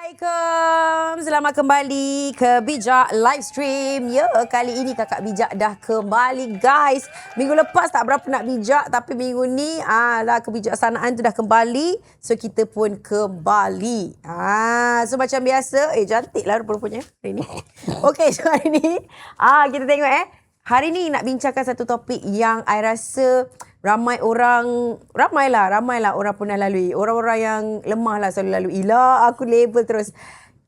Assalamualaikum. Selamat kembali ke Bijak Livestream. Ya, kali ini Kakak Bijak dah kembali, guys. Minggu lepas tak berapa nak bijak, tapi minggu ni lah kebijaksanaan tu dah kembali. So kita pun kembali. So macam biasa, cantiklah rupa-rupanya hari ni. Okey, so hari ni kita tengok hari ni nak bincangkan satu topik yang I rasa ramai lah orang pernah lalui. Orang-orang yang lemah lah selalu lalui. Aku label terus.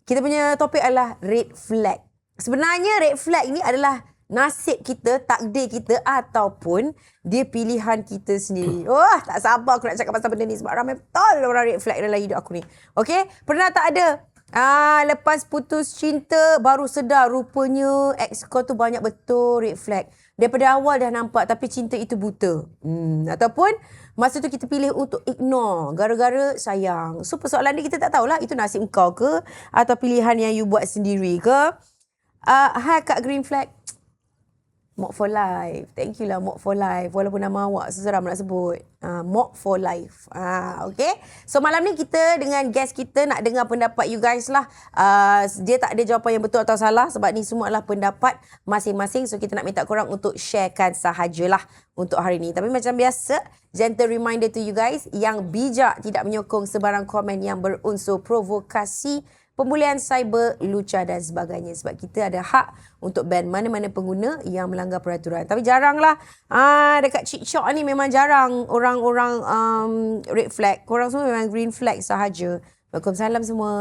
Kita punya topik adalah red flag. Sebenarnya red flag ni adalah nasib kita, takdir kita ataupun dia pilihan kita sendiri. Tak sabar aku nak cakap pasal benda ni sebab ramai betul orang red flag dalam hidup aku ni. Okay? Pernah tak ada? Lepas putus cinta baru sedar rupanya ex kau tu banyak betul red flag. Daripada awal dah nampak tapi cinta itu buta. Ataupun masa tu kita pilih untuk ignore gara-gara sayang. So persoalan ni kita tak tahulah itu nasib kau ke atau pilihan yang you buat sendiri ke. Hai Kak Green Flag. Mock for life. Thank you lah Mock for life. Walaupun nama awak seseram nak sebut. Mock for life. Okay. So malam ni kita dengan guest kita nak dengar pendapat you guys lah. Dia tak ada jawapan yang betul atau salah sebab ni semua adalah pendapat masing-masing. So kita nak minta korang untuk sharekan sahajalah untuk hari ni. Tapi macam biasa, gentle reminder to you guys yang bijak tidak menyokong sebarang komen yang berunsur provokasi, pembulian cyber, lucah dan sebagainya. Sebab kita ada hak untuk ban mana-mana pengguna yang melanggar peraturan. Tapi jaranglah. Dekat TikTok ni memang jarang orang-orang red flag. Korang semua memang green flag sahaja. Waalaikumsalam semua.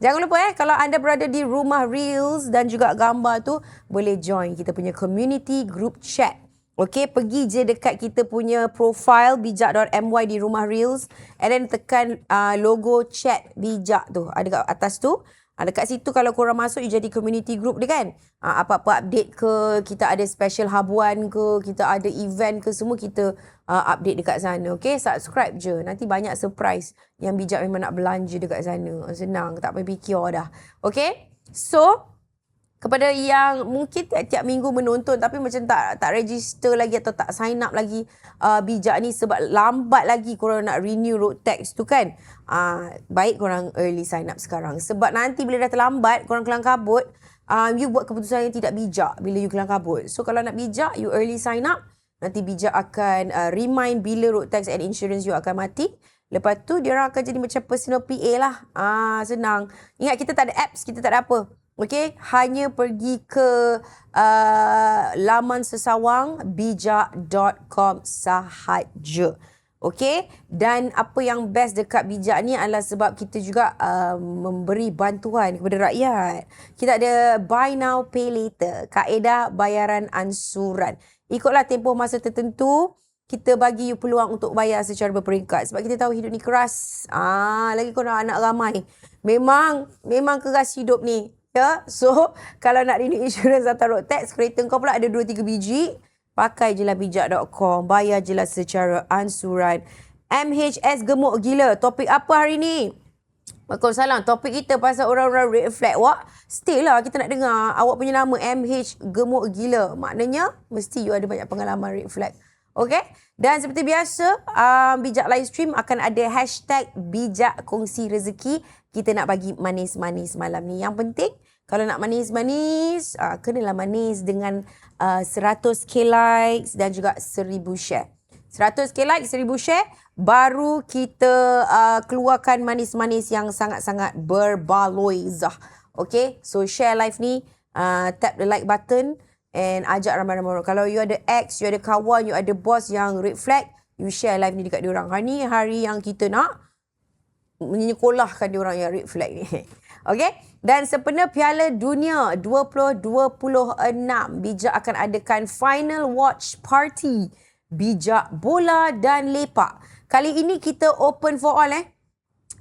Jangan lupa kalau anda berada di rumah Reels dan juga gambar tu, boleh join kita punya community group chat. Okay, pergi je dekat kita punya profile bijak.my di rumah Reels and then tekan logo chat bijak tu. Ada kat atas tu. Dekat situ kalau korang masuk, you jadi community group dia kan. Apa-apa update ke, kita ada special habuan ke, kita ada event ke, semua kita update dekat sana. Okay, subscribe je. Nanti banyak surprise yang bijak memang nak belanja dekat sana. Senang, tak payah fikir dah. Okay, so kepada yang mungkin tiap minggu menonton tapi macam tak register lagi atau tak sign up lagi bijak ni sebab lambat lagi korang nak renew road tax tu kan. Baik korang early sign up sekarang. Sebab nanti bila dah terlambat, korang kelang kabut, you buat keputusan yang tidak bijak bila you kelang kabut. So kalau nak bijak, you early sign up. Nanti bijak akan remind bila road tax and insurance you akan mati. Lepas tu diorang akan jadi macam personal PA lah. Senang. Ingat kita tak ada apps, kita tak ada apa. Okay, hanya pergi ke laman sesawang bijak.com sahaja. Okay, dan apa yang best dekat bijak ni adalah sebab kita juga memberi bantuan kepada rakyat. Kita ada buy now pay later, kaedah bayaran ansuran. Ikutlah tempoh masa tertentu, kita bagi you peluang untuk bayar secara berperingkat. Sebab kita tahu hidup ni keras. Lagi korang anak ramai. Memang keras hidup ni. Ya, so kalau nak renew insurance atau road tax, kereta kau pula ada 2-3 biji, pakai je lah bijak.com, bayar je lah secara ansuran. MHS gemuk gila. Topik apa hari ni? Waalaikumsalam. Topik kita pasal orang-orang red flag. Still lah kita nak dengar awak punya nama MH gemuk gila. Maknanya mesti you ada banyak pengalaman red flag. Okay? Dan seperti biasa, bijak live stream akan ada hashtag bijak kongsi rezeki. Kita nak bagi manis-manis malam ni. Yang penting, kalau nak manis-manis, kenalah manis dengan 100k likes dan juga 1000 share. 100k likes, 1000 share, baru kita keluarkan manis-manis yang sangat-sangat berbaloi. Okay, so share live ni, tap the like button and ajak ramai-ramai orang. Kalau you ada ex, you ada kawan, you ada boss yang red flag, you share live ni dekat diorang. Hari ni hari yang kita nak menyekolahkan diorang yang red flag ni. Okay? Dan sempena Piala Dunia 2026, bijak akan adakan final watch party bijak bola dan lepak. Kali ini kita open for all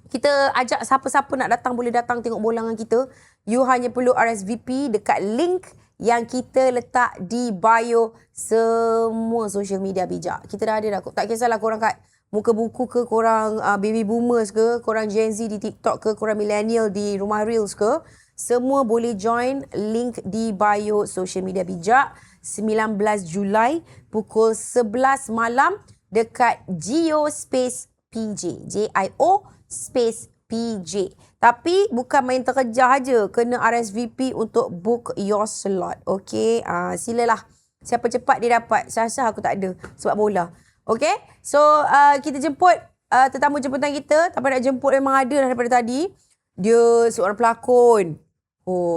Kita ajak siapa-siapa nak datang boleh datang tengok bola dengan kita. You hanya perlu RSVP dekat link yang kita letak di bio semua social media bijak. Kita dah ada dah. Tak kisahlah korang kat muka buku ke, korang baby boomers ke, korang Gen Z di TikTok ke, korang millennial di rumah Reels ke, semua boleh join link di bio social media bijak 19 Julai pukul 11 malam dekat Gio Space PJ. JIO Space PJ. Tapi bukan main terkejar aja. Kena RSVP untuk book your slot. Okay. Silalah. Siapa cepat dia dapat. Saya aku tak ada. Sebab bola. Okay. So kita jemput tetamu jemputan kita. Tapi nak jemput memang ada dah daripada tadi. Dia seorang pelakon.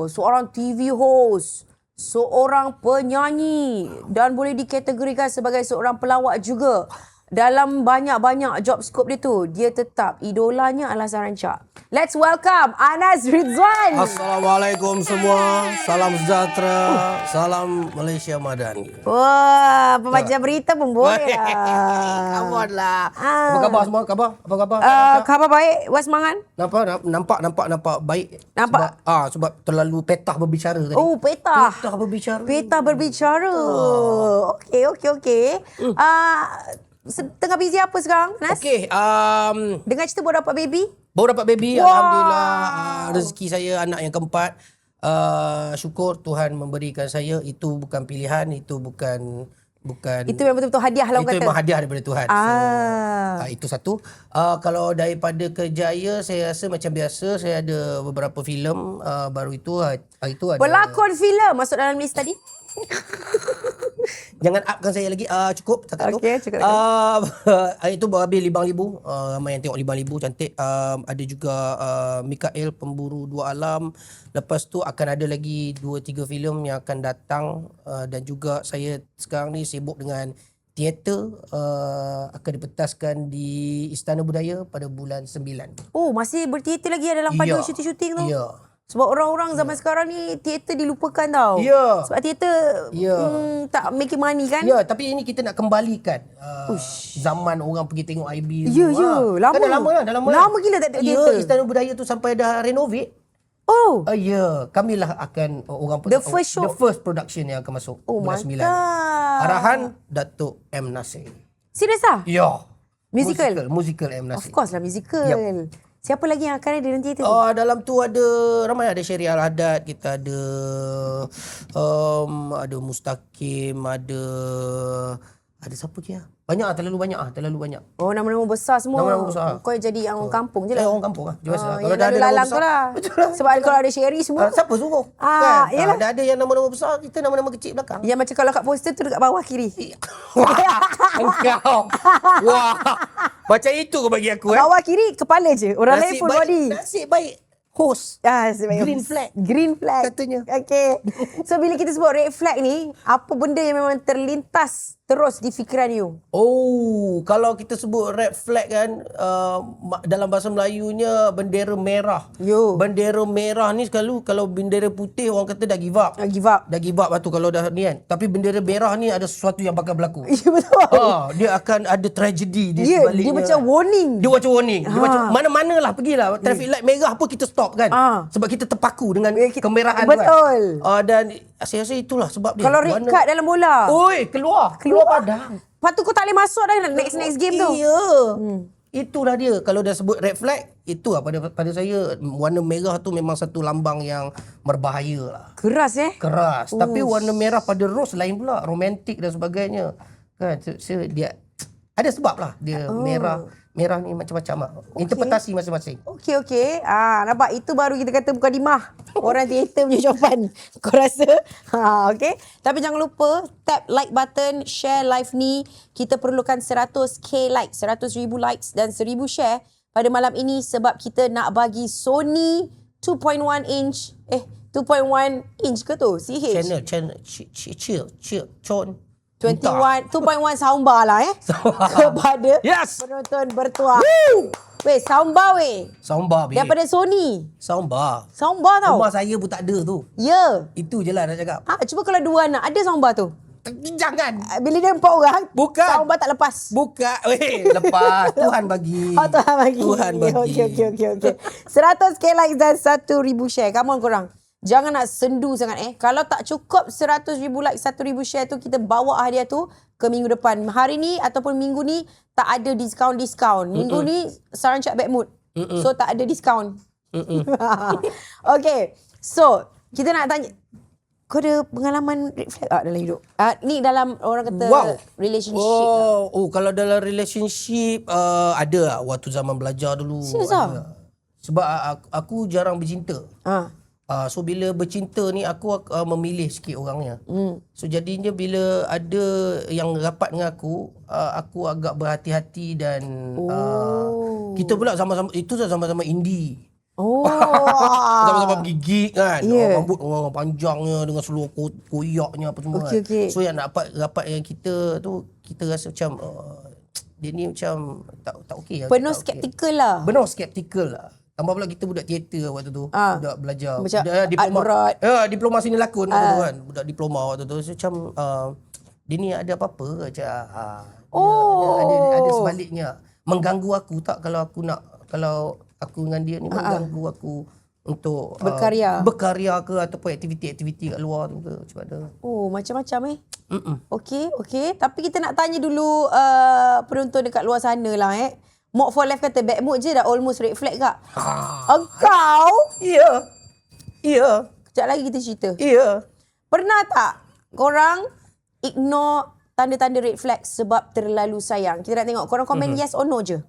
Seorang TV host. Seorang penyanyi. Dan boleh dikategorikan sebagai seorang pelawak juga. Dalam banyak-banyak job scope dia tu, dia tetap idolanya adalah Sarancak. Let's welcome Anas Rizwan. Assalamualaikum semua. Salam sejahtera. Salam Malaysia Madani. Wah, pembaca berita pun boleh lah. Aman lah. Apa khabar semua? Apa khabar? Khabar baik. Was semangat? Nampak baik. Nampak? Sebab terlalu petah berbicara tadi. Oh, petah. Petah berbicara. Okey. Tengah busy apa sekarang, Nas? Okey, Dengar cerita baru dapat baby? baru dapat baby. Wah. Alhamdulillah. Rezeki saya anak yang keempat. Syukur Tuhan memberikan saya. Itu bukan pilihan, itu bukan Itu memang betul-betul hadiah lah orang itu kata. memang hadiah daripada Tuhan. Itu satu. Kalau daripada kerjaya, saya rasa macam biasa. Saya ada beberapa filem baru itu. Hari itu ada. Pelakon filem masuk dalam list tadi? Jangan upkan saya lagi. Cukup setakat tu. Okey, cukup. Hari tu baru habis Libang Libu. Ramai yang tengok Libang Libu, cantik. Ada juga Mikael Pemburu Dua Alam. Lepas tu akan ada lagi 2-3 filem yang akan datang. Dan juga saya sekarang ni sibuk dengan teater. Akan dipentaskan di Istana Budaya pada bulan 9. Oh, masih berteater lagi dalam pada syuting-syuting tu? Ya. Sebab orang-orang zaman sekarang ni teater dilupakan tau. Ya. Sebab teater tak making money kan? Ya, tapi ini kita nak kembalikan zaman orang pergi tengok IB. Ya. Lama. Kan dah lama lah. Lama gila tak tengok teater. Ya, Istana Budaya tu sampai dah renovate. Oh. Ya, kamilah akan orang The first show. The first production yang akan masuk bulan 9. Mantap. Arahan Datuk M. Nasir. Serius ah? Ya. Musical? Musical M. Nasir. Of course lah musical. Yep. Siapa lagi yang akan ada dalam teater tu? Dalam tu ada ramai, ada Sherry Al-Haddad, kita ada ada Mustaqim, ada siapa je? Terlalu banyak. Oh, nama-nama besar semua. Nama-nama besar. Kau jadi orang kampung je lah. Orang kampung lah. Jelas lah. Kalau dah ada lalang tu lah. Sebab kalau ada Sherry semua. Siapa suruh? Yalah. Dah ada yang nama-nama besar, kita nama-nama kecil belakang. Yang macam kalau kat poster tu dekat bawah kiri. Engkau. Wah. Macam itu kau bagi aku. Bawah kiri kepala je. Orang lain full body. Nasib baik. Host. Green flag. Katanya. Okay. So bila kita sebut red flag ni, apa benda yang memang terlintas terus di fikiran you? Kalau kita sebut red flag kan, dalam bahasa Melayunya bendera merah. Bendera merah ni selalu, kalau bendera putih orang kata dah give up. Dah give up tu kalau dah ni kan. Tapi bendera merah ni ada sesuatu yang bakal berlaku. Ya, betul. Dia akan ada tragedi di sebaliknya. Dia macam warning. Dia macam mana-manalah pergilah. Traffic light merah pun kita stop kan. Sebab kita terpaku dengan kemerahan tu kan. Betul. Dan saya rasa itulah sebab dia. Kalau red card dalam bola. Oi, keluar padang. Lepas tu kau tak boleh masuk dah next game tu. Ya. Itulah dia. Kalau dah sebut red flag, itu lah pada saya warna merah tu memang satu lambang yang berbahaya lah. Keras. Tapi warna merah pada rose lain pula, romantik dan sebagainya. Kan dia ada sebab lah dia merah ni macam-macam lah. Interpretasi masing-masing. Okey. Nampak itu baru kita kata bukan dimah. Orang teater punya jawapan. Kau rasa? Okey. Tapi jangan lupa tap like button, share live ni. Kita perlukan 100k like, 100,000 likes dan 1,000 share pada malam ini sebab kita nak bagi Sony 2.1 inch 2.1 inch ke tu? CH. Channel Chon 2.1 soundbar lah kepada penonton bertuah. Weh, soundbar Soundbar daripada Sony. Soundbar Tau. Rumah saya pun tak ada tu. Ya. Itu je lah nak cakap. Cuba kalau 2 anak ada soundbar tu. Jangan. Bila dia 4 orang, bukan. soundbar tak lepas. Bukan. Lepas. Tuhan bagi. Tuhan bagi. Okey. 100k likes dan 1,000 share. Come on korang. Jangan nak sendu sangat Kalau tak cukup 100,000 like, 1,000 share tu, kita bawa hadiah tu ke minggu depan. Hari ni ataupun minggu ni tak ada diskaun. Minggu ni Sarancak bad mood. So tak ada diskaun. Okay. So kita nak tanya, kau ada pengalaman red flag dalam hidup? Ni dalam orang kata relationship. Kalau dalam relationship ada lah. Waktu zaman belajar dulu. Serius Sebab aku jarang bercinta. Ah. So bila bercinta ni aku memilih sikit orangnya. So jadinya bila ada yang rapat dengan aku agak berhati-hati dan kita pula sama-sama itu sama-sama indie. Oh. Sama-sama pergi gig kan. Yeah. Rambut orang panjangnya dengan seluar koyaknya apa semua. Okey, Kan. okey. So yang nak rapat yang kita tu kita rasa macam dia ni macam tak okey. Penuh tak skeptikal lah. Benar skeptikal lah. Tambah pula kita budak teater waktu tu. Budak belajar. Macam diploma. art Diploma seni lakon waktu tu kan. Budak diploma waktu tu. So, macam dia ni ada apa-apa ke? Ada sebaliknya. Mengganggu aku tak kalau aku dengan dia ni mengganggu aku untuk berkarya ke ataupun aktiviti-aktiviti kat luar tu ke macam mana. Oh, macam-macam Okey. Tapi kita nak tanya dulu penonton dekat luar sana lah Mock for Life kata bad mood je dah almost red flag kak. Engkau? Ya. Kejap lagi kita cerita. Ya. Pernah tak korang ignore tanda-tanda red flag sebab terlalu sayang? Kita nak tengok korang komen yes or no je.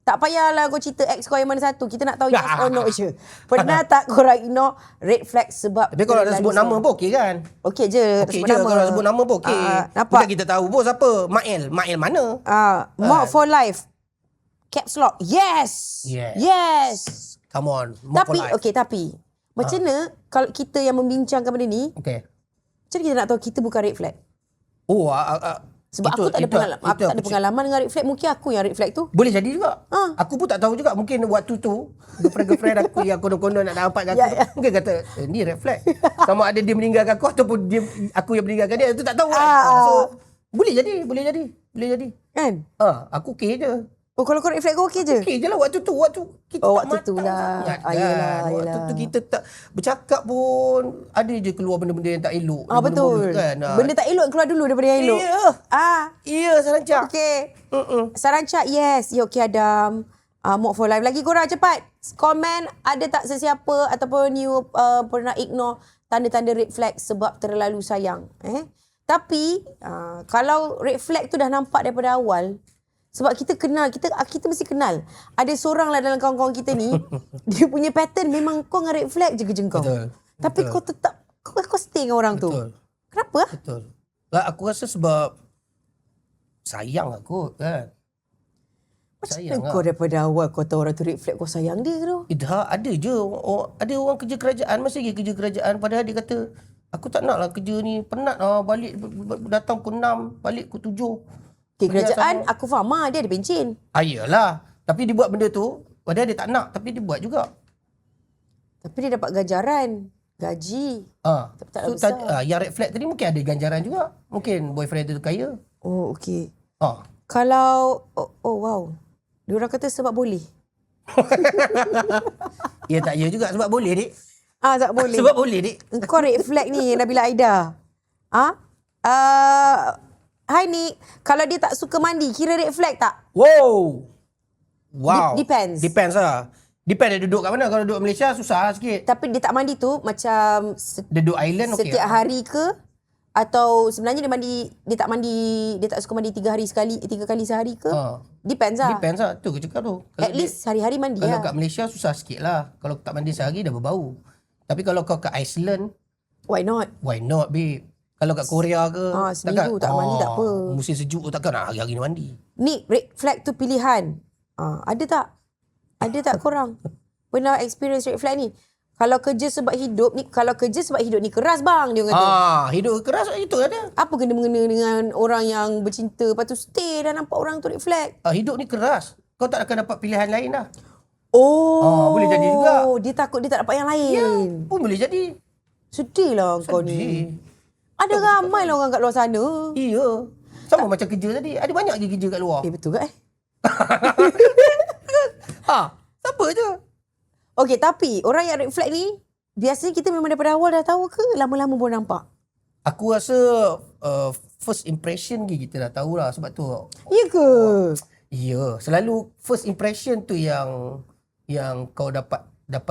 Tak payahlah kau cerita ex kau yang mana satu. Kita nak tahu yes or no je. Pernah tak korang ignore red flag sebab Tapi kalau nak sebut nama pun okey kan? Okey je. Okey je kalau nak sebut nama pun okey. Nampak? Bukan kita tahu pun siapa. Mael mana? Mock for Life. Caps lock. Yes. Come on. Mock for life. Tapi macam mana kalau kita yang membincangkan benda ni, Okey. macam mana kita nak tahu kita bukan red flag? Sebab itu, aku tak ada pengalaman. Aku tak ada pengalaman dengan red flag. Mungkin aku yang red flag tu. Boleh jadi juga. Aku pun tak tahu juga. Mungkin waktu tu girlfriend aku yang konon-konon nak nampak dengan aku. Mungkin kata ni red flag. Sama ada dia meninggalkan aku ataupun aku yang meninggalkan dia. Itu tak tahu kan. So boleh jadi. Kan? Aku okey je. Oh, kalau kau red flag kau okey je? Okey je lah waktu tu. Waktu kita tak waktu matang tu lah. sangat kan. Yelah. Waktu tu kita tak bercakap pun ada je keluar benda-benda yang tak elok. Betul. Kan? Benda tak elok keluar dulu daripada yang elok. Ya, Sarancak. Okey. Sarancak yes. Ya okey Adam. Mock for Life. Lagi korang cepat. Komen ada tak sesiapa ataupun you pernah ignore tanda-tanda red flag sebab terlalu sayang. Tapi kalau red flag tu dah nampak daripada awal, sebab kita kenal, kita mesti kenal. Ada seorang lah dalam kawan-kawan kita ni, dia punya pattern memang kau dengan red flag je kerja kau. Betul. Tapi kau tetap, kau stay dengan orang tu. Kenapa? Betul. Aku rasa sebab sayang aku kan. Macam mana kau daripada awal kau tahu orang tu red flag kau sayang dia tu? Dah ada je. Ada orang kerja kerajaan, masih lagi kerja kerajaan. Padahal dia kata, aku tak nak lah kerja ni. Penat lah balik, datang pukul 6, balik pukul 7. Kerajaan, aku faham lah, dia ada pencen. Iyalah. Tapi dia buat benda tu, padahal dia tak nak. Tapi dia buat juga. Tapi dia dapat ganjaran. Gaji. Tapi tak So, yang red flag tadi mungkin ada ganjaran juga. Mungkin boyfriend dia tu kaya. Oh, okey. Kalau... wow. Dia orang kata sebab boleh. Ya tak ya juga sebab boleh, Dik. Sebab boleh. Sebab boleh, Dik. Kau red flag ni, Nabila Aida. Hai Nick, kalau dia tak suka mandi, kira red flag tak? Wow. Depends. Depends lah. Depends dia duduk kat mana. Kalau duduk Malaysia, susah sikit. Tapi dia tak mandi tu macam... Duduk island, okey. Setiap hari ke? Atau sebenarnya dia tak suka mandi 3 kali sehari ke? Depends lah. Depends lah. Tu aku cakap tu. At least hari-hari mandi kalau lah. kat Malaysia, susah sikit lah. Kalau tak mandi sehari, dah berbau. Tapi kalau kau kat Iceland... Why not? Why not, babe? Kalau kat Korea ke, seminggu tak mandi tak apa. Musim sejuk takkan nak hari-hari mandi. Ni red flag tu pilihan. Ada tak? Ada tak korang? Pernah experience red flag ni? Kalau kerja sebab hidup ni keras bang, dia kata. Hidup keras itu ada. Apa kena-mengena dengan orang yang bercinta lepas tu stay dan nampak orang tu red flag? Hidup ni keras. Kau tak akan dapat pilihan lain dah. Boleh jadi juga. Dia takut dia tak dapat yang lain. Ya, pun boleh jadi. Sedih lah kau ni. Ada ramai lah orang kat luar sana. Iya. Sama macam kerja tadi. Ada banyak je kerja kat luar. Betul ke Siapa je? Okey, tapi orang yang red flag ni, biasanya kita memang daripada awal dah tahu ke? Lama-lama pun nampak? Aku rasa first impression kita dah tahulah sebab tu. Ya ke? Ya. Selalu first impression tu yang kau dapat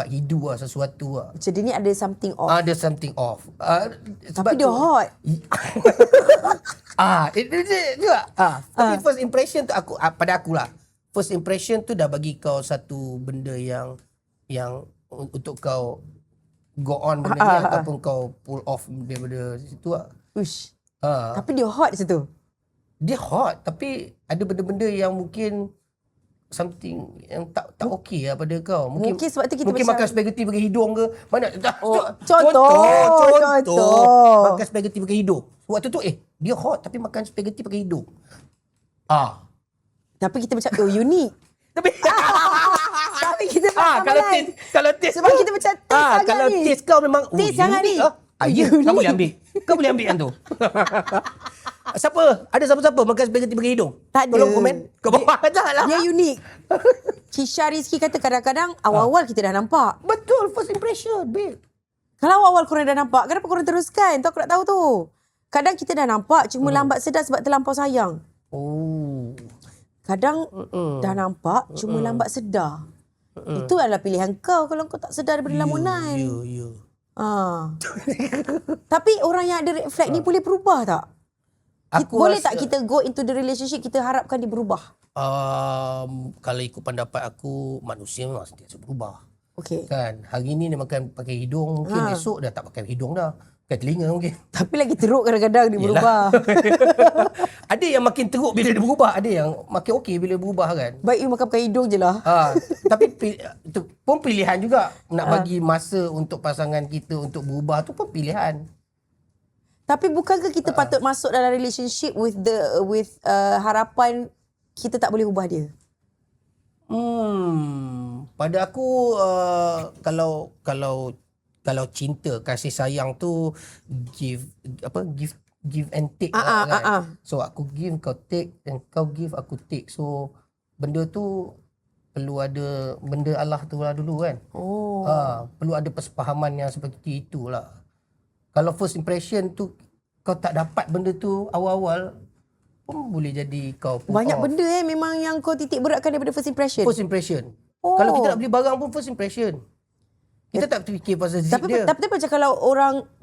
hidu lah sesuatu lah. Macam dia ni ada something off. Ada something off. Tapi dia hot. Itu juga. Tapi first impression tu pada aku lah. First impression tu dah bagi kau satu benda yang yang untuk kau go on benda ni ataupun kau pull off daripada situ lah. Ush. Ha. Tapi dia hot situ. Dia hot tapi ada benda-benda yang mungkin something yang tak okey lah pada kau. Mungkin sebab tu kita mungkin macam makan spaghetti pakai hidung ke. Mana contoh. Makan spaghetti pakai hidung. Waktu tu dia hot tapi makan spaghetti pakai hidung. Tapi kita macam unik. Tapi Tapi kita macam kalau taste sebab kita macam taste sangat kalau ni. taste kau memang Taste sangat ni. Ya, kau boleh ambil. Kau boleh ambil yang tu. Siapa? Ada siapa-siapa makan spaghetti pakai hidung? Tak ada. Tolong komen. Kau bawa lah. Dia unik. Kisha Rizky kata kadang-kadang awal-awal kita dah nampak. Betul, first impression, babe. Kalau awal-awal korang dah nampak, kenapa korang teruskan? Tu aku nak tahu tu. Kadang kita dah nampak, cuma lambat sedar sebab terlampau sayang. Oh. Kadang dah nampak, cuma lambat sedar. Itu adalah pilihan kau kalau kau tak sedar daripada lamunan. Ya. Tapi orang yang ada red flag ni boleh berubah tak? Boleh tak kita go into the relationship, kita harapkan dia berubah? Kalau ikut pendapat aku, manusia memang sentiasa berubah. Okay. Kan, hari ni dia makan pakai hidung, mungkin esok dah tak pakai hidung dah. Pakai telinga mungkin. Tapi lagi teruk kadang-kadang dia berubah. Ada yang makin teruk bila dia berubah, ada yang makin okey bila berubah kan. Baik you makan pakai hidung je lah. Tapi itu pun pilihan juga. Nak bagi masa untuk pasangan kita untuk berubah tu pun pilihan. Tapi bukankah kita patut masuk dalam relationship with harapan kita tak boleh ubah dia? Pada aku kalau cinta, kasih sayang tu give and take kan. So aku give, kau take, dan kau give, aku take. So benda tu perlu ada benda Allah tu lah dulu kan. Perlu ada persefahaman yang seperti itulah. Kalau first impression tu kau tak dapat benda tu awal-awal, pun boleh jadi kau pull banyak off. benda memang yang kau titik beratkan daripada first impression. First impression. Kalau kita nak beli barang pun first impression. Kita tak fikir pasal zip dia. Tapi macam kalau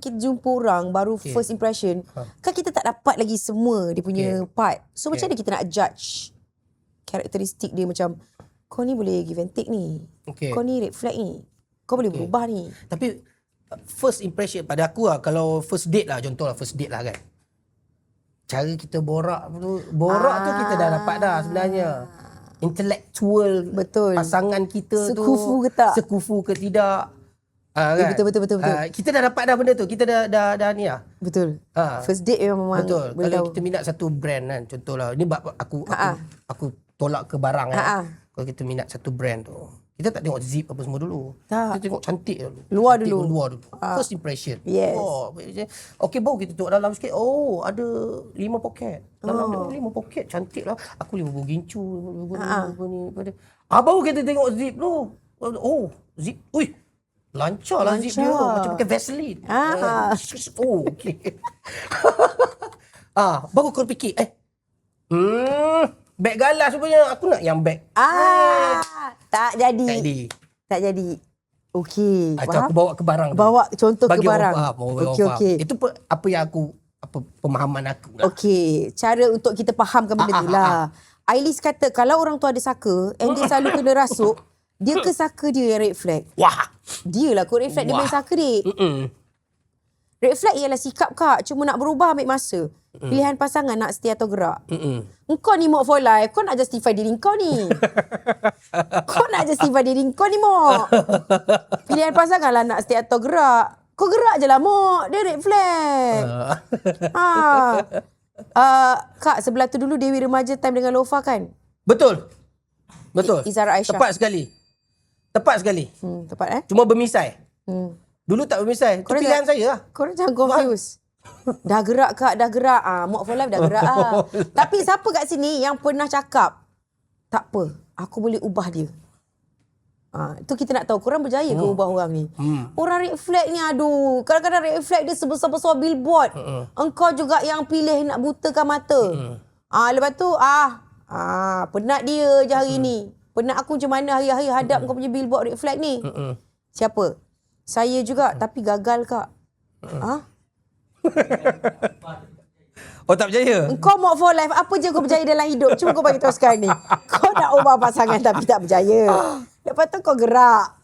kita jumpa orang baru first impression, kan kita tak dapat lagi semua dia punya part. So macam mana kita nak judge karakteristik dia, macam kau ni boleh give and take ni. Kau ni red flag ni. Kau boleh berubah ni. Tapi first impression pada aku lah, kalau first date lah, contoh lah first date lah kan. Cara kita borak tu kita dah dapat dah sebenarnya. Intellectual pasangan kita sekufu tu ke tak? Sekufu ke tidak. Kan? Betul. Kita dah dapat dah benda tu. Kita dah ni lah. Betul. First date memang betul. boleh Kalau tahu. kita minat satu brand kan, contohlah ni aku tolak ke barang kan. Kalau kita minat satu brand tu, kita tak tengok zip apa semua dulu. Kita tengok cantik dulu. Luar dulu. First impression. Yes. Okey, baru kita tengok dalam sikit. Oh, ada 5 poket. Dalam dia 5 poket, cantik lah. Aku 50 gincu. Baru kita tengok zip tu. Oh, zip. Ui, lancar lah zip dia. Macam pakai Vaseline. Oh, okey. Baru kau fikir, beg galas rupanya. Aku nak yang beg. Tak jadi. Okey. Aku bawa ke barang. Bawa contoh bagi ke barang. Okey. Itu apa yang pemahaman aku lah. Okey. Cara untuk kita fahamkan benda tu lah. Ailis kata kalau orang tu ada saka and dia selalu kena rasuk, dia ke saka dia yang red flag? Wah. Dia lah kot red flag, dia main saka dik. Red flag ialah sikap kak, cuma nak berubah ambil masa. Pilihan pasangan nak stay atau gerak. Engkau ni Mok for life, kau nak justify diri kau ni. Kau nak justify diri kau ni Mok. Pilihan pasangan lah nak stay atau gerak. Kau gerak je lah Mok, dia red flag. Kak, sebelah tu dulu Dewi Remaja time dengan Lofa kan? Betul. Izara Aisyah. Tepat sekali. Tepat Cuma bermisai. Dulu tak bermisai. Itu pilihan saya lah. Korang jangan confuse. Dah gerak kak, dah gerak. Mok for life dah gerak Tapi siapa kat sini yang pernah cakap, tak apa, aku boleh ubah dia. Itu kita nak tahu, korang berjaya ke ubah orang ni? Orang red flag ni, aduh, kadang-kadang red flag dia sebesar-besar billboard. Engkau juga yang pilih nak butakan mata. Lepas tu, penat dia je hari ni. Penat aku macam mana hari-hari hadap kau punya billboard red flag ni. Siapa? Saya juga, tapi gagal kak. Oh, tak percaya? Kau Mok for life, apa je kau berjaya dalam hidup? Cuba kau bagi tahu sekarang ni. Kau nak ubah pasangan tapi tak berjaya. Lepas tu kau gerak.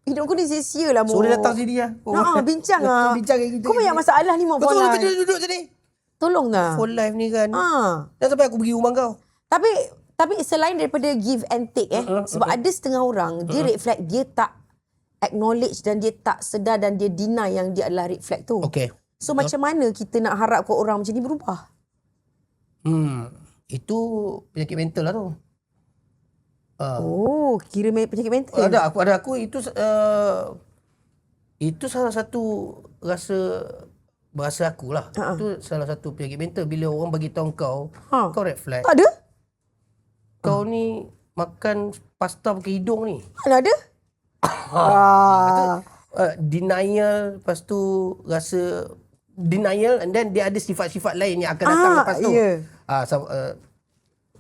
Hidup aku ni sia-sia lah, Mo. So dia datang sini lah. Bincang lah. Bincang dengan kita. Kau banyak masalah ni, Mo. Betul, betul duduk tadi. Tolong lah. Phone live ni kan. Ha. Dan sampai aku pergi rumah kau. Tapi selain daripada give and take sebab ada setengah orang dia red flag, dia tak acknowledge dan dia tak sedar dan dia deny yang dia adalah red flag tu. Okay. So macam mana kita nak harapkan orang macam ni berubah? Itu penyakit mental lah tu. Oh, kira penyakit mental. Ada aku itu salah satu bahasa aku lah. Itu salah satu penyakit mental bila orang bagi tahu kau red flag. Tak ada? Kau ni makan pasta pakai hidung ni. Mana ada? Denial, lepas tu rasa denial, and then dia ada sifat-sifat lain yang akan datang lepas tu.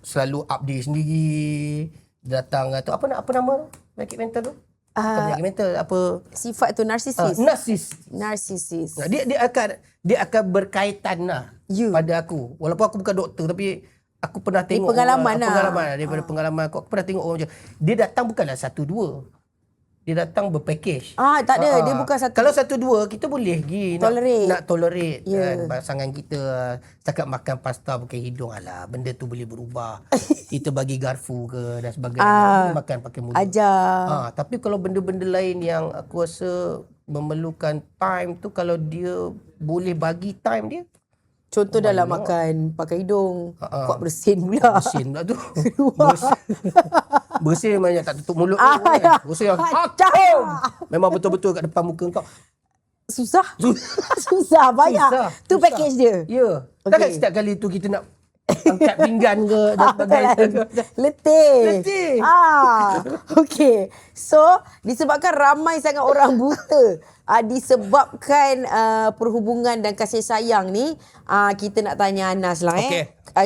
Selalu up diri sendiri, datang atau apa nama penyakit mental tu? Bukan penyakit mental, apa sifat tu narsisis. Narsisis. Dia akan berkaitan lah pada aku. Walaupun aku bukan doktor, tapi aku pernah tengok pengalaman daripada pengalaman aku pernah tengok orang macam dia datang bukanlah satu dua. Dia datang berpackage. Tak ada. Dia bukan satu. Kalau satu dua kita boleh pergi nak tolerate kan, pasangan kita setakat makan pasta pakai hidung, alah benda tu boleh berubah. Kita bagi garfu ke dan sebagainya, makan pakai mulut. Ajar. Tapi kalau benda-benda lain yang aku rasa memerlukan time tu, kalau dia boleh bagi time dia. Contoh dalam makan pakai hidung, kuat bersin pula. Bersin pula tu. Bersin banyak tak tutup mulut. Bersin. Memang betul-betul kat depan muka kau. Susah. Susah banyak. Tu package dia. Ya. Takkan setiap kali tu kita nak angkat pinggan ke dan sebagainya. Letih. Okay. So, disebabkan ramai sangat orang buta, disebabkan perhubungan dan kasih sayang ni, kita nak tanya Anas lah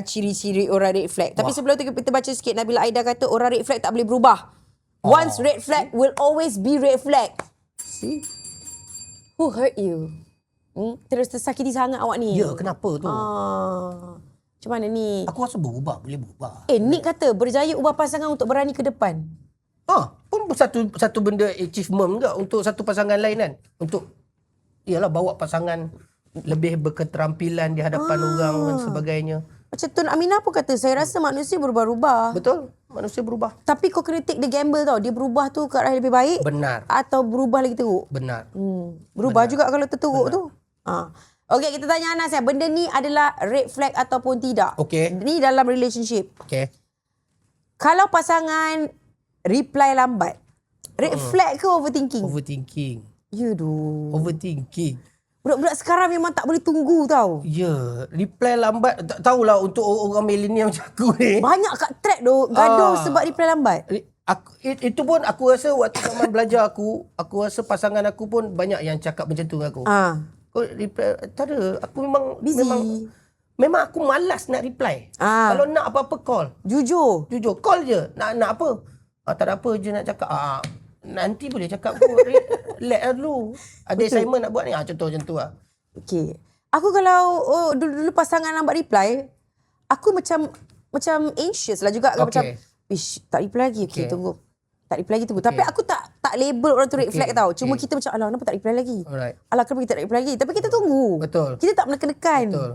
ciri-ciri orang red flag. Tapi sebelum tu kita baca sikit. Nabila Aida kata orang red flag tak boleh berubah. Once red flag will always be red flag. See? Who hurt you? Terus tersakiti sangat awak ni. Ya, kenapa tu? Macam mana ni? Aku rasa boleh berubah. Nick kata berjaya ubah pasangan untuk berani ke depan. Pun satu benda achievement juga untuk satu pasangan lain kan. Untuk bawa pasangan lebih berketerampilan di hadapan orang dan sebagainya. Macam Tun Aminah pun kata, saya rasa manusia berubah-ubah. Betul, manusia berubah. Tapi kau kena take the gamble tau. Dia berubah tu ke arah yang lebih baik. Benar. Atau berubah lagi teruk. Benar. Berubah juga kalau terteruk tu. Okey, kita tanya Anas benda ni adalah red flag ataupun tidak. Okey. Ni dalam relationship. Okey. Kalau pasangan reply lambat, red flag ke overthinking? Overthinking. Ya doh. Overthinking. Budak-budak sekarang memang tak boleh tunggu tau. Ya, reply lambat. Tak tahulah untuk orang milenial macam aku ni. Banyak kat track doh gaduh sebab reply lambat. Itu pun aku rasa waktu zaman belajar aku rasa pasangan aku pun banyak yang cakap macam tu dengan aku. Kau reply, tak ada. Aku memang busy. Memang aku malas nak reply. Kalau nak apa-apa call. Jujur Call je. Nak apa? Tak ada apa je nak cakap. Nanti boleh cakap tu. Let lah dulu. Ada assignment nak buat ni. Contoh macam tu lah. Okay. Aku kalau dulu pasangan lambat reply, aku macam anxious lah juga. Macam, tak reply lagi. Okay, tunggu. Tak reply lagi, tunggu. Tapi aku tak label orang tu red flag tau. Cuma kita macam, alah kenapa tak reply lagi? Alah kenapa kita tak reply lagi? Tapi kita tunggu. Betul. Kita tak menekan. Betul.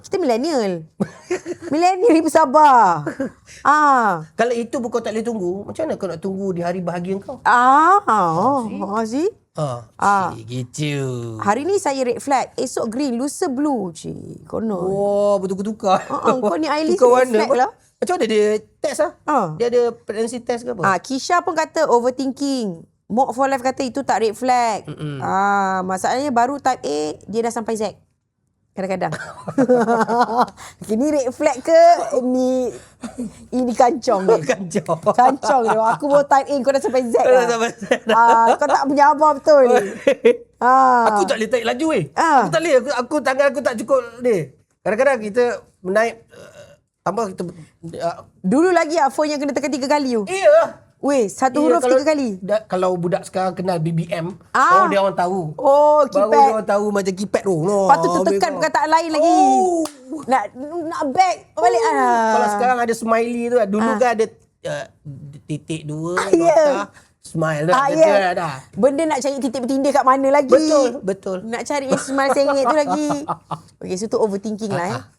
Kita millennial. Millennial ni bersabar. Kalau itu pun kau tak boleh tunggu, macam mana kau nak tunggu di hari bahagia kau? See? Gitu. Hari ni saya red flag, esok green, lusa blue. Cik, konon. Wah, bertukar-tukar. Kau ni Ailis red flag lah. Macam mana dia test lah? Dia ada pregnancy test ke apa? Kisha pun kata overthinking. Mock for life kata itu tak red flag. Masalahnya baru type A, dia dah sampai Z. Kadang-kadang. Ini red flag ke? Ini kancong ni. Kancong ni. Aku baru type A, kau dah sampai Z lah. Kau tak punya apa betul ni. Aku tak boleh tarik laju Aku tak boleh. Tangan aku tak cukup ni. Kadang-kadang kita menaik tambah kita dulu lagi phone yang kena tekan 3 kali tu. Ya. Weh, satu huruf 3 kali. Kalau budak sekarang kenal BBM, dia orang tahu. Keypad. Baru dia orang tahu macam keypad tu. Lepas tu tertekan perkataan lain lagi. Nak back balik. Kalau sekarang ada smiley tu, dulu kan ada titik 2 nota. Smile dah. Ya. Dah. Benda nak cari titik bertindak kat mana lagi? Betul. Nak cari smile sengit tu lagi. Okay, so tu overthinking lah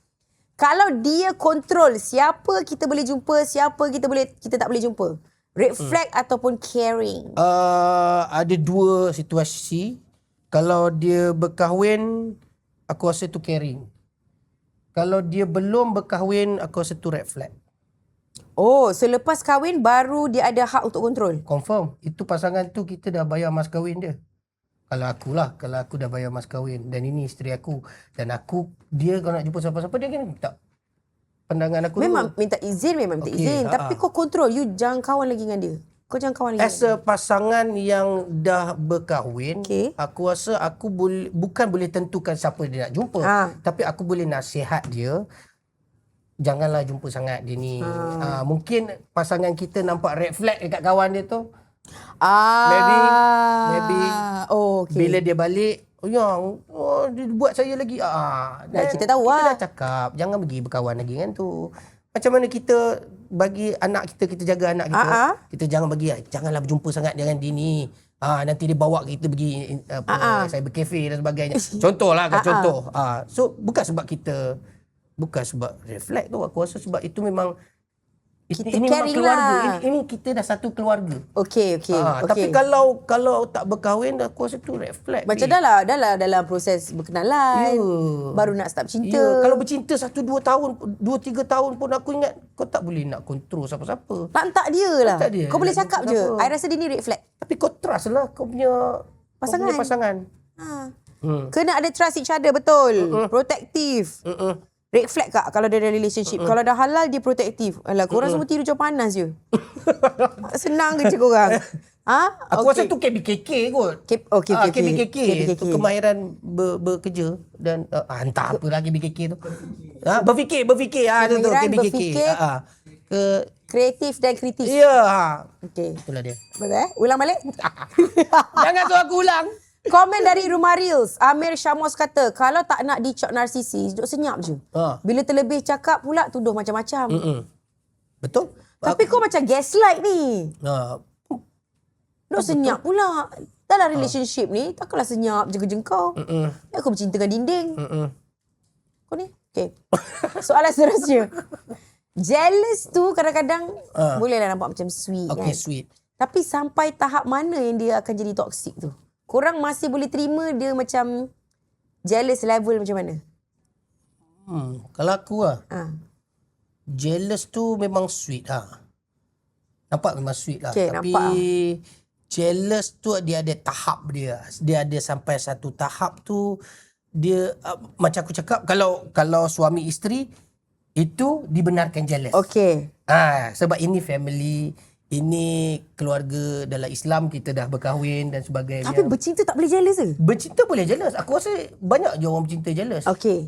Kalau dia kontrol siapa kita boleh jumpa, siapa kita tak boleh jumpa. Red flag ataupun caring. Ada dua situasi. Kalau dia berkahwin, aku rasa tu caring. Kalau dia belum berkahwin, aku rasa tu red flag. Oh, selepas kahwin baru dia ada hak untuk kontrol. Confirm. Itu pasangan tu kita dah bayar mas kahwin dia. Kalau aku dah bayar mas kahwin dan ini isteri aku. Dan dia kalau nak jumpa siapa-siapa, dia kena minta pandangan aku Memang dulu. minta izin, memang minta Okey, izin. Tapi kau kontrol, you jangan kawan lagi dengan dia. Kau jangan kawan lagi. As a pasangan yang dah berkahwin, Okey. aku rasa aku bukan boleh tentukan siapa dia nak jumpa. Tapi aku boleh nasihat dia, janganlah jumpa sangat dia ni. Mungkin pasangan kita nampak red flag dekat kawan dia tu. Maybe Oh, okay. bila dia balik, dia buat saya lagi. Dan kita tahu kita dah cakap, jangan pergi berkawan lagi dengan tu. Macam mana kita bagi anak kita jaga anak kita. Kita jangan bagi, janganlah berjumpa sangat dengan dia ni. Nanti dia bawa kita pergi cyber cafe dan sebagainya. Contohlah contoh. So bukan sebab reflect tu, aku rasa sebab itu memang Kita ini memang caring keluarga. lah. Ini kita dah satu keluarga. Okay. Tapi kalau tak berkahwin, aku rasa tu red flag. Macam dah lah dalam proses berkenalan. Baru nak start cinta. Kalau bercinta 1-2 tahun, 2-3 tahun pun aku ingat kau tak boleh nak kontrol siapa-siapa. Tak dia lah. Tak dia. Kau boleh cakap je. Kenapa? I rasa dia ni red flag. Tapi kau trust lah kau punya pasangan. Kena ada trust each other, betul. Protective. Red flag kak kalau dia ada relationship. Kalau dah halal, dia protective. Alah, korang semua tidur macam panas je. Senang kerja korang. Aku rasa tu KBKK kot. KBKK. Tu kemahiran bekerja dan entah apa lagi KBKK tu. Berfikir. Tu KBKK. Kreatif dan kritis. Ya. Okay. Itulah dia. Betul Ulang balik. Jangan suruh aku ulang. Komen dari Rumah Reels. Amir Syamos kata, kalau tak nak dicop narsisis, duduk senyap je. Bila terlebih cakap pula, tuduh macam-macam. Betul. Tapi kau macam gaslight ni. Duduk senyap pula. Dalam relationship ni, takkanlah senyap je kau. Aku bercinta dengan dinding. Kau ni? Okay. Soalan seterusnya. Jealous tu kadang-kadang bolehlah nampak macam sweet kan. Sweet. Tapi sampai tahap mana yang dia akan jadi toxic tu? Korang masih boleh terima dia macam jealous level macam mana? Kalau aku jealous tu memang sweet Nampak memang sweet lah. Okay, tapi nampak. Jealous tu dia ada tahap dia. Dia ada sampai satu tahap tu dia macam aku cakap, kalau suami isteri itu dibenarkan jealous. Okay. Sebab ini family, ini keluarga dalam Islam, kita dah berkahwin dan sebagainya. Tapi bercinta tak boleh jealous ke? Bercinta boleh jealous. Aku rasa banyak je orang bercinta jealous. Okay.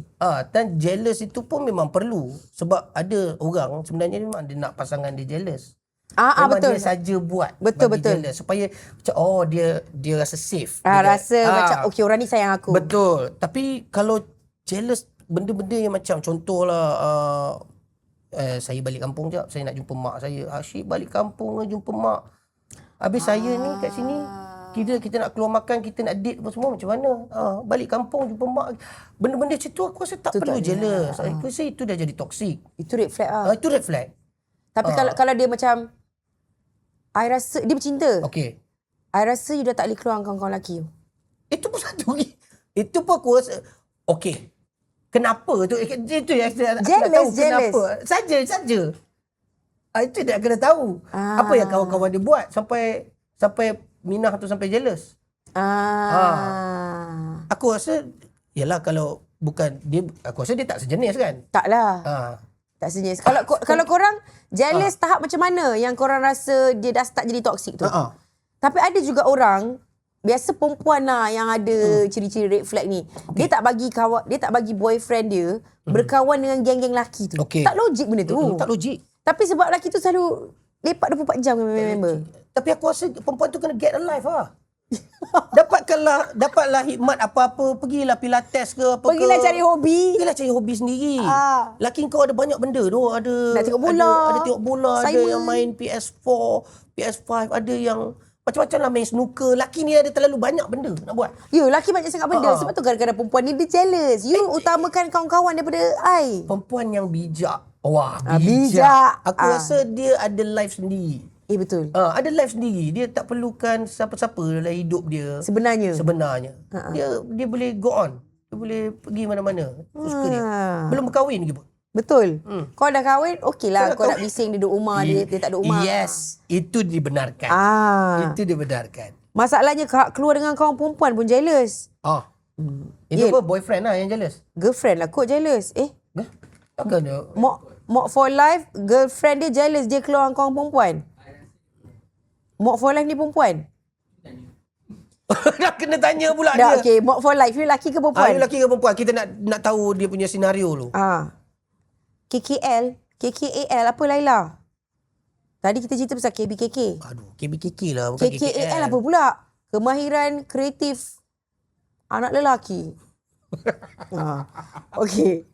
Dan jealous itu pun memang perlu. Sebab ada orang sebenarnya memang dia nak pasangan dia jealous. Memang betul. dia saja buat. Betul. Jealous, supaya macam dia rasa safe. Rasa macam okay, orang ni sayang aku. Betul. Tapi kalau jealous benda-benda yang macam contohlah saya balik kampung jap, saya nak jumpa mak saya. Asyik balik kampung jumpa mak. Habis saya ni kat sini, kita nak keluar makan, kita nak date apa semua, macam mana? Balik kampung jumpa mak. Benda-benda macam tu aku rasa tak Itu perlu tak jealous. Aku rasa itu dah jadi toxic. Itu red flag Itu red flag. Tapi kalau dia macam I rasa dia bercinta. Okay. I rasa you dah tak boleh keluar dengan kawan-kawan lelaki tu. Itu pun satu lagi. Itu pun aku rasa okay. Kenapa tu? Itu yang aku nak tahu kenapa. Saja. Itu dia kena tahu. Apa yang kawan-kawan dia buat sampai Minah tu sampai jealous. Aku rasa yalah, kalau bukan dia, aku rasa dia tak sejenis kan? Taklah. Tak sejenis. Kalau korang jealous tahap macam mana yang korang rasa dia dah start jadi toxic tu? Tapi ada juga orang, biasa perempuan lah yang ada ciri-ciri red flag ni. Okay. Dia tak bagi boyfriend dia berkawan dengan geng-geng lelaki tu. Okay. Tak logik benda tu. Tak logik. Tapi sebab lelaki tu selalu lepak 24 jam dengan member. Tapi aku rasa perempuan tu kena get alive Dapatlah hikmat apa-apa, pergilah pilates ke apa. Pergilah cari hobi. Pergilah cari hobi sendiri. Laki kau ada banyak benda tu. Ada nak tengok bola. Ada tengok bola, ada yang main PS4, PS5, ada yang macam-macam lah, main snooker. Laki ni ada terlalu banyak benda nak buat. You, lelaki banyak sangat benda. Sebab tu kadang-kadang perempuan ni dia jealous. You utamakan kawan-kawan daripada I. Perempuan yang bijak. Wah, bijak. Aku rasa dia ada life sendiri. Betul. Ada life sendiri. Dia tak perlukan siapa-siapa dalam hidup dia. Sebenarnya. Dia boleh go on. Dia boleh pergi mana-mana. Suka dia. Belum berkahwin lagi pun. Betul. Kau dah kahwin, okey lah. Kau nak bising dia duduk rumah, dia tak duduk rumah. Yes. Itu dibenarkan. Itu dibenarkan. Masalahnya keluar dengan kawan perempuan pun jealous. Itu apa? Boyfriend lah yang jealous? Girlfriend lah kot jealous. Takkan dia? Mock for life, girlfriend dia jealous dia keluar dengan kawan perempuan. Mock for life ni perempuan? Dah kena tanya pula dah, dia. Okay, mock for life ni lelaki ke perempuan? Lelaki ke perempuan? Kita nak tahu dia punya senario dulu. KKL, apa Laila? Tadi kita cerita pasal KBKK. Aduh, KBKK lah, bukan KKAL apa pula? Kemahiran kreatif anak lelaki. Okey.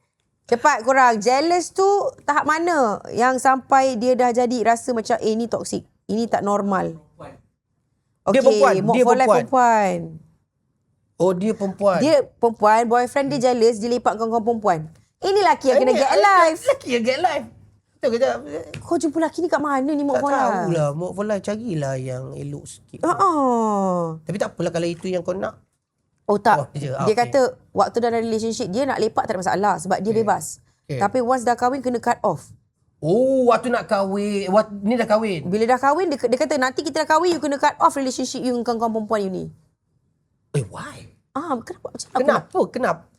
Cepat korang. Jealous tu tahap mana yang sampai dia dah jadi rasa macam ni toksik. Ini tak normal. Dia perempuan. Perempuan. Oh, dia perempuan. Dia perempuan, boyfriend dia jealous, dia lepak kawan-kawan perempuan. Ini lelaki yang kena get alive. Lelaki yang get alive. Betul ke tak? Kau jumpa lelaki ni kat mana ni, Mok Fola? Tak tahulah. Mok Fola carilah yang elok sikit. Tapi tak apalah kalau itu yang kau nak. Oh tak. Dia kata waktu dalam relationship dia nak lepak tak ada masalah sebab dia bebas. Tapi once dah kahwin kena cut off. Oh, waktu nak kahwin. Ni dah kahwin. Bila dah kahwin dia kata nanti kita dah kahwin you kena cut off relationship you dengan kawan perempuan you ni. Why?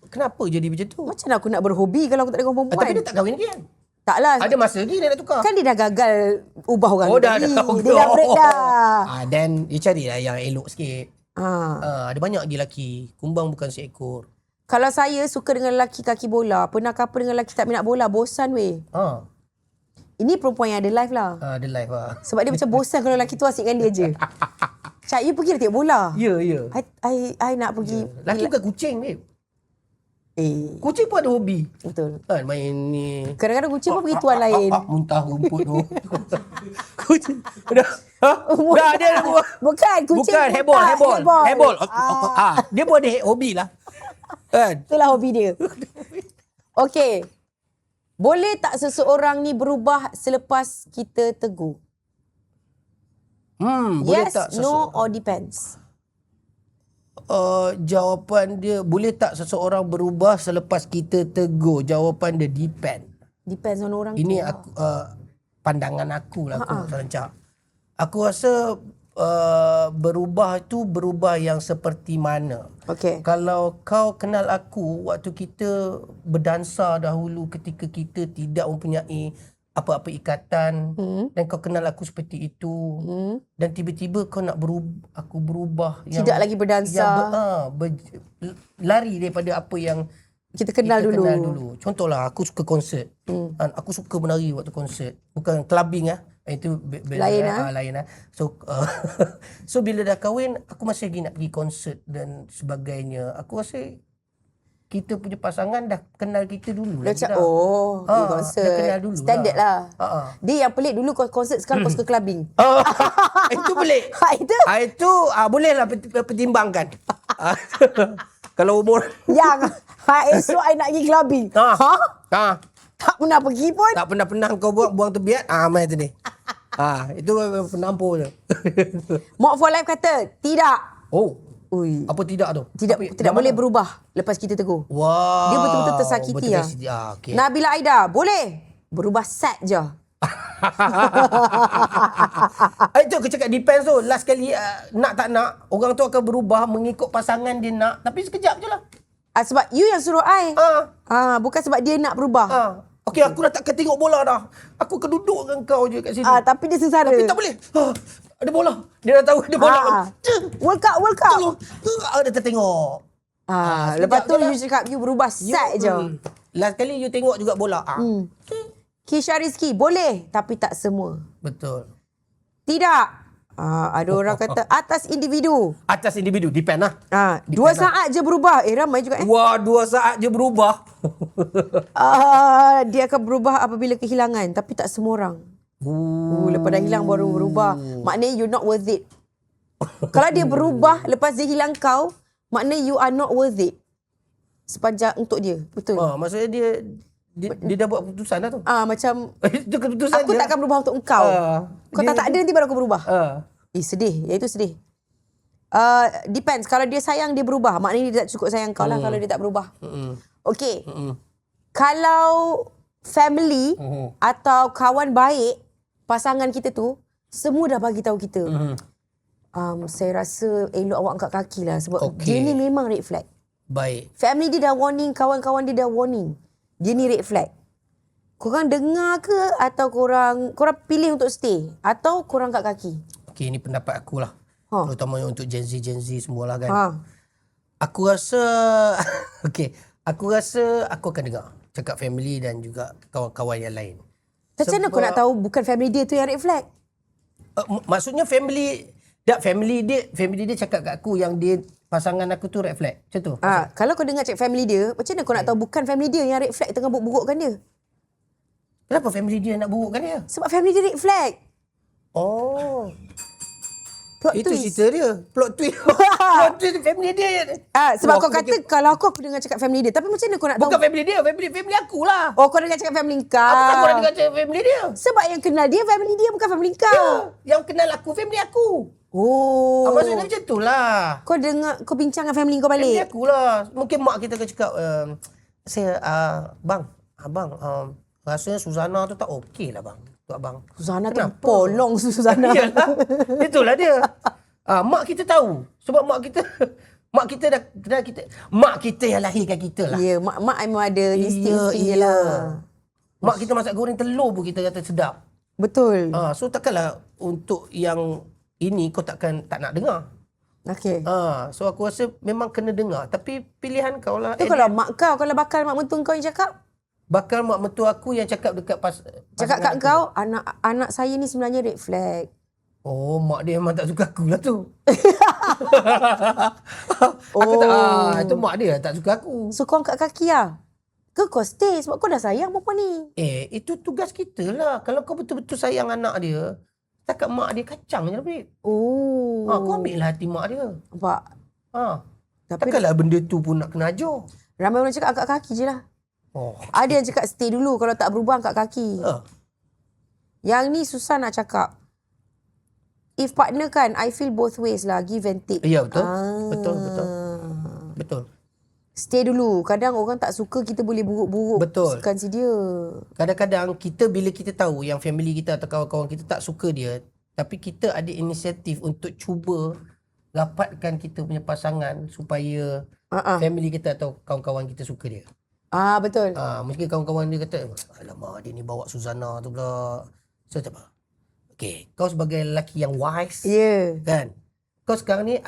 Kenapa jadi macam tu? Macam mana aku nak berhobi kalau aku tak ada kawan perempuan? Tapi dia tak kahwin lagi kan? Taklah. Ada masa lagi dia nak tukar. Kan dia dah gagal ubah orang tadi. Dia dah break dah. Then dia carilah yang elok sikit. Ada banyak lagi lelaki. Kumbang bukan seekor. Kalau saya suka dengan lelaki kaki bola, pernah couple dengan lelaki tak minat bola, bosan weh. Ini perempuan yang ada live lah. Ada live lah. Sebab dia macam bosan kalau lelaki tu asyik dengan dia je. Cak, you pergi tengok bola? Ya. I nak pergi. Lelaki bukan kucing ni. Kucing pun ada hobi. Betul. Kan main ni. Kadang-kadang kucing pun pergi tuan lain. Muntah rumput tu. Kucing. Dah dia bukan kucing. Bukan hebol. Dia pun ada hobi lah. Kan? Itulah hobi dia. Okey. Boleh tak seseorang ni berubah selepas kita tegur? Boleh yes, tak no or depends? Jawapan dia, boleh tak seseorang berubah selepas kita tegur? Jawapan dia depend. Depends on orang. Ini aku pandangan aku lah. Aku rasa berubah tu berubah yang seperti mana. Kalau kau kenal aku waktu kita berdansa dahulu ketika kita tidak mempunyai apa-apa ikatan dan kau kenal aku seperti itu dan tiba-tiba kau nak aku berubah tidak lagi berdansa, lari daripada apa yang kita kenal dulu. Contohlah aku suka konsert. Aku suka menari waktu konsert. Bukan clubbing itu lain lah. So bila dah kahwin aku masih lagi nak pergi konsert dan sebagainya. Aku rasa kita punya pasangan dah kenal kita dulu. Pergi konsert. Dah kenal dulu. Standard lah. Dia yang pelik dulu konsert, sekarang kau suka clubbing. Itu pelik. Itu bolehlah pertimbangkan. Kalau umur yang esok I nak pergi clubbing. Tak pernah pergi pun. Tak pernah kau buang tebiat. Mai tu ni. Itu penampur je. Mock for life kata tidak. Apa tidak tu? Tidak boleh berubah lepas kita tegur. Wow. Dia betul-betul tersakiti lah. Nabila Aida, boleh berubah set je. Itu aku cakap depends tu. Last kali nak tak nak, orang tu akan berubah mengikut pasangan dia nak. Tapi sekejap je lah. Sebab you yang suruh I. Bukan sebab dia nak berubah. Okey, aku dah takkan tengok bola dah. Aku akan duduk dengan kau je kat sini. Tapi dia sengsara. Tapi tak boleh. Ada bola. Dia dah tahu ada bola. World Cup. Dia tertengok. Lepas tu you cakap you berubah set je. Last kali you tengok juga bola. Kisha Rizky, boleh tapi tak semua. Betul. Tidak. Ada orang kata atas individu. Atas individu, depend lah. 2 saat je berubah. Ramai juga. Wah, 2 saat je berubah. Dia akan berubah apabila kehilangan. Tapi tak semua orang. Lepas dah hilang baru berubah. Maknanya you're not worth it. Kalau dia berubah lepas dia hilang kau, maknanya you are not worth it. Sepanjang untuk dia. Betul. Maksudnya dia dah buat keputusan dah tu. Macam Itu keputusan aku dia. takkan berubah untuk engkau. Kau dia tak ada nanti baru aku berubah. Ah. Sedih. Yang itu sedih. Depends. Kalau dia sayang, dia berubah. Maknanya dia tak cukup sayang kau lah kalau dia tak berubah. Okay. Kalau family atau kawan baik, pasangan kita tu, semua dah bagi tahu kita. Saya rasa elok awak angkat kaki lah. Sebab dia ni memang red flag. Baik. Family dia dah warning, kawan-kawan dia dah warning. Dia ni red flag. Korang dengar ke atau korang pilih untuk stay? Atau korang angkat kaki? Okay, ini pendapat aku lah. Terutamanya untuk Gen Z semualah kan. Aku rasa aku rasa aku akan dengar cakap family dan juga kawan-kawan yang lain. Macam mana kau nak tahu bukan family dia tu yang red flag? Maksudnya family dia cakap kat aku yang dia pasangan aku tu red flag. Macam tu. Kalau kau dengar cakap family dia, macam mana kau nak tahu bukan family dia yang red flag tengah buruk-burukkan dia? Kenapa family dia nak burukkan dia? Sebab family dia red flag. Plot Itu twist. cerita dia. Plot twist. Plot twist family dia. Sebab kau kata kalau aku dengar cakap family dia. Tapi macam mana kau nak tahu? Bukan family dia, family aku lah. Kau dengar cakap family kau. Aku tak pernah dengar cakap family dia. Sebab yang kenal dia family dia, bukan family kau. Yang kenal aku family aku. Maksudnya macam tu lah. Kau dengar, kau bincang dengan family kau Family balik. aku lah. Mungkin mak kita akan cakap, abang, rasanya Suzana tu tak okey lah bang. Tu abang. Suzana tu polong Suzana. Iyalah. Itulah dia. Mak kita tahu. Sebab mak kita mak kita yang lahirkan kita lah. Ya, mak memang ada insting dia lah. Mak kita masak goreng telur pun kita kata sedap. Betul. So takkanlah untuk yang ini kau tak nak dengar. Okey. So aku rasa memang kena dengar. Tapi pilihan kau lah. Tu kalau mak kau, kalau bakal mak mentua kau yang cakap? Bakal mak mentua aku yang cakap dekat Cakap kat kau, anak saya ni sebenarnya red flag. Mak dia memang tak suka aku lah tu. Aku tak, itu mak dia tak suka aku. So kau angkat kaki lah? Ke kau stay sebab kau dah sayang perempuan ni? Itu tugas kita lah. Kalau kau betul-betul sayang anak dia, cakap mak dia kacang je lah, babe. Kau ambil lah hati mak dia. Nampak? Tapi takkanlah benda tu pun nak kena ajar. ramai orang cakap angkat kaki je lah. Ada yang cakap stay dulu, kalau tak berubah angkat kaki. Yang ni susah nak cakap. If partner kan, I feel both ways lah, give and take. Ya, betul. Betul. Stay dulu. Kadang orang tak suka, kita boleh buruk-buruk. Betul. Sukan si dia. Kadang-kadang bila kita tahu yang family kita atau kawan-kawan kita tak suka dia, tapi kita ada inisiatif untuk cuba dapatkan kita punya pasangan supaya family kita atau kawan-kawan kita suka dia. Betul. Mungkin kawan-kawan dia kata, alamak dia ni bawa Suzana tu pula. So macam apa? Okay, kau sebagai lelaki yang wise, kan? Kau sekarang ni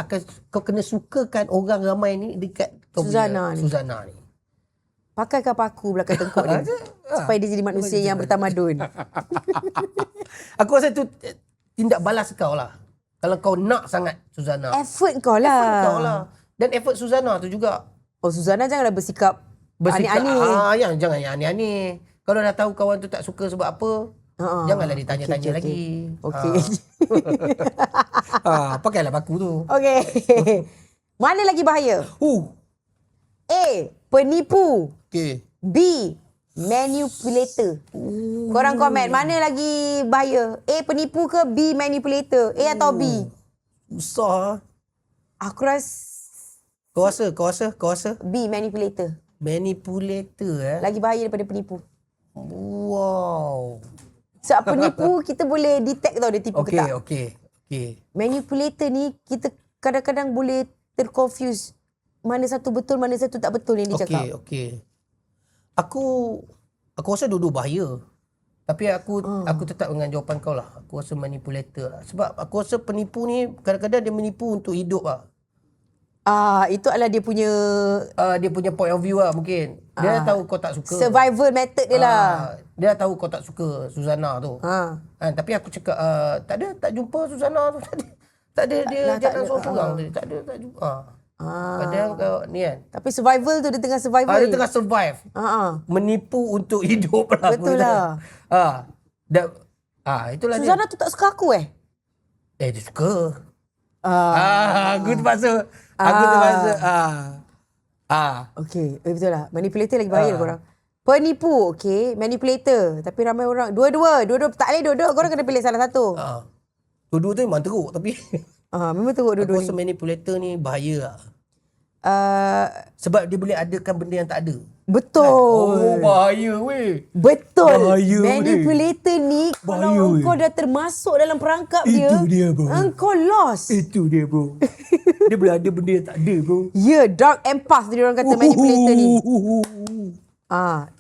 kau kena sukakan orang ramai ni dekat kau Suzana Suzana ni. Pakaikan paku belakang tengkuk dia. Supaya dia jadi manusia yang bertamadun. Aku rasa tu tindak balas kau lah. Kalau kau nak sangat Suzana. Effort kau lah. Effort kau lah. Dan effort Suzana tu juga. Suzana janganlah bersikap aneh-aneh. Jangan yang aneh-aneh. Kalau dah tahu kawan tu tak suka sebab apa, janganlah ditanya-tanya lagi. Okey. Pakailah paku tu. Okey. Mana lagi bahaya? A. Penipu. Okey. B. Manipulator. Korang komen, mana lagi bahaya? A. Penipu ke B. Manipulator? A atau B? Susah. Aku rasa Kau rasa? B. Manipulator. Manipulator Lagi bahaya daripada penipu. Wow. Sebab penipu kita boleh detect tau dia tipu ke tak. Okey. Manipulator ni kita kadang-kadang boleh terconfuse. Mana satu betul, mana satu tak betul yang dia cakap. Okey. Aku rasa dua-dua bahaya. Tapi aku tetap dengan jawapan kau lah. Aku rasa manipulator lah. Sebab aku rasa penipu ni kadang-kadang dia menipu untuk hidup lah. Itu adalah dia punya point of view lah mungkin. Dia dah tahu kau tak suka. survival method dia lah. Dia dah tahu kau tak suka Suzana tu. Tapi aku cakap tak jumpa Suzana tu. Tak ada dia jalan seorang-seorang tu. Tak jumpa. Padahal kau ni kan. Tapi survival tu dia tengah survival. Dia tengah survive. Menipu untuk hidup lah. Betul lah. Itulah Suzana dia. tu tak suka aku Dia suka. Aku terpaksa. Aku terpaksa. Okay, betul lah. Manipulator lagi bahaya korang. Penipu, okay. Manipulator. Tapi ramai orang. Dua-dua. Tak boleh dua-dua. Korang kena pilih salah satu. Dua-dua tu memang teruk tapi Memang teruk aku dua-dua rasa ni. manipulator ni bahaya lah. Uh, Sebab dia boleh adakan benda yang tak ada. Betul. Bahaya weh. Betul. Bahaya, Manipulator ni Bahaya, kalau weh. engkau dah termasuk dalam perangkap dia, Itu dia, bro. engkau lost. Itu dia bro. Dia boleh ada benda yang tak ada bro. Ya, dark empath dia orang kata manipulator ni.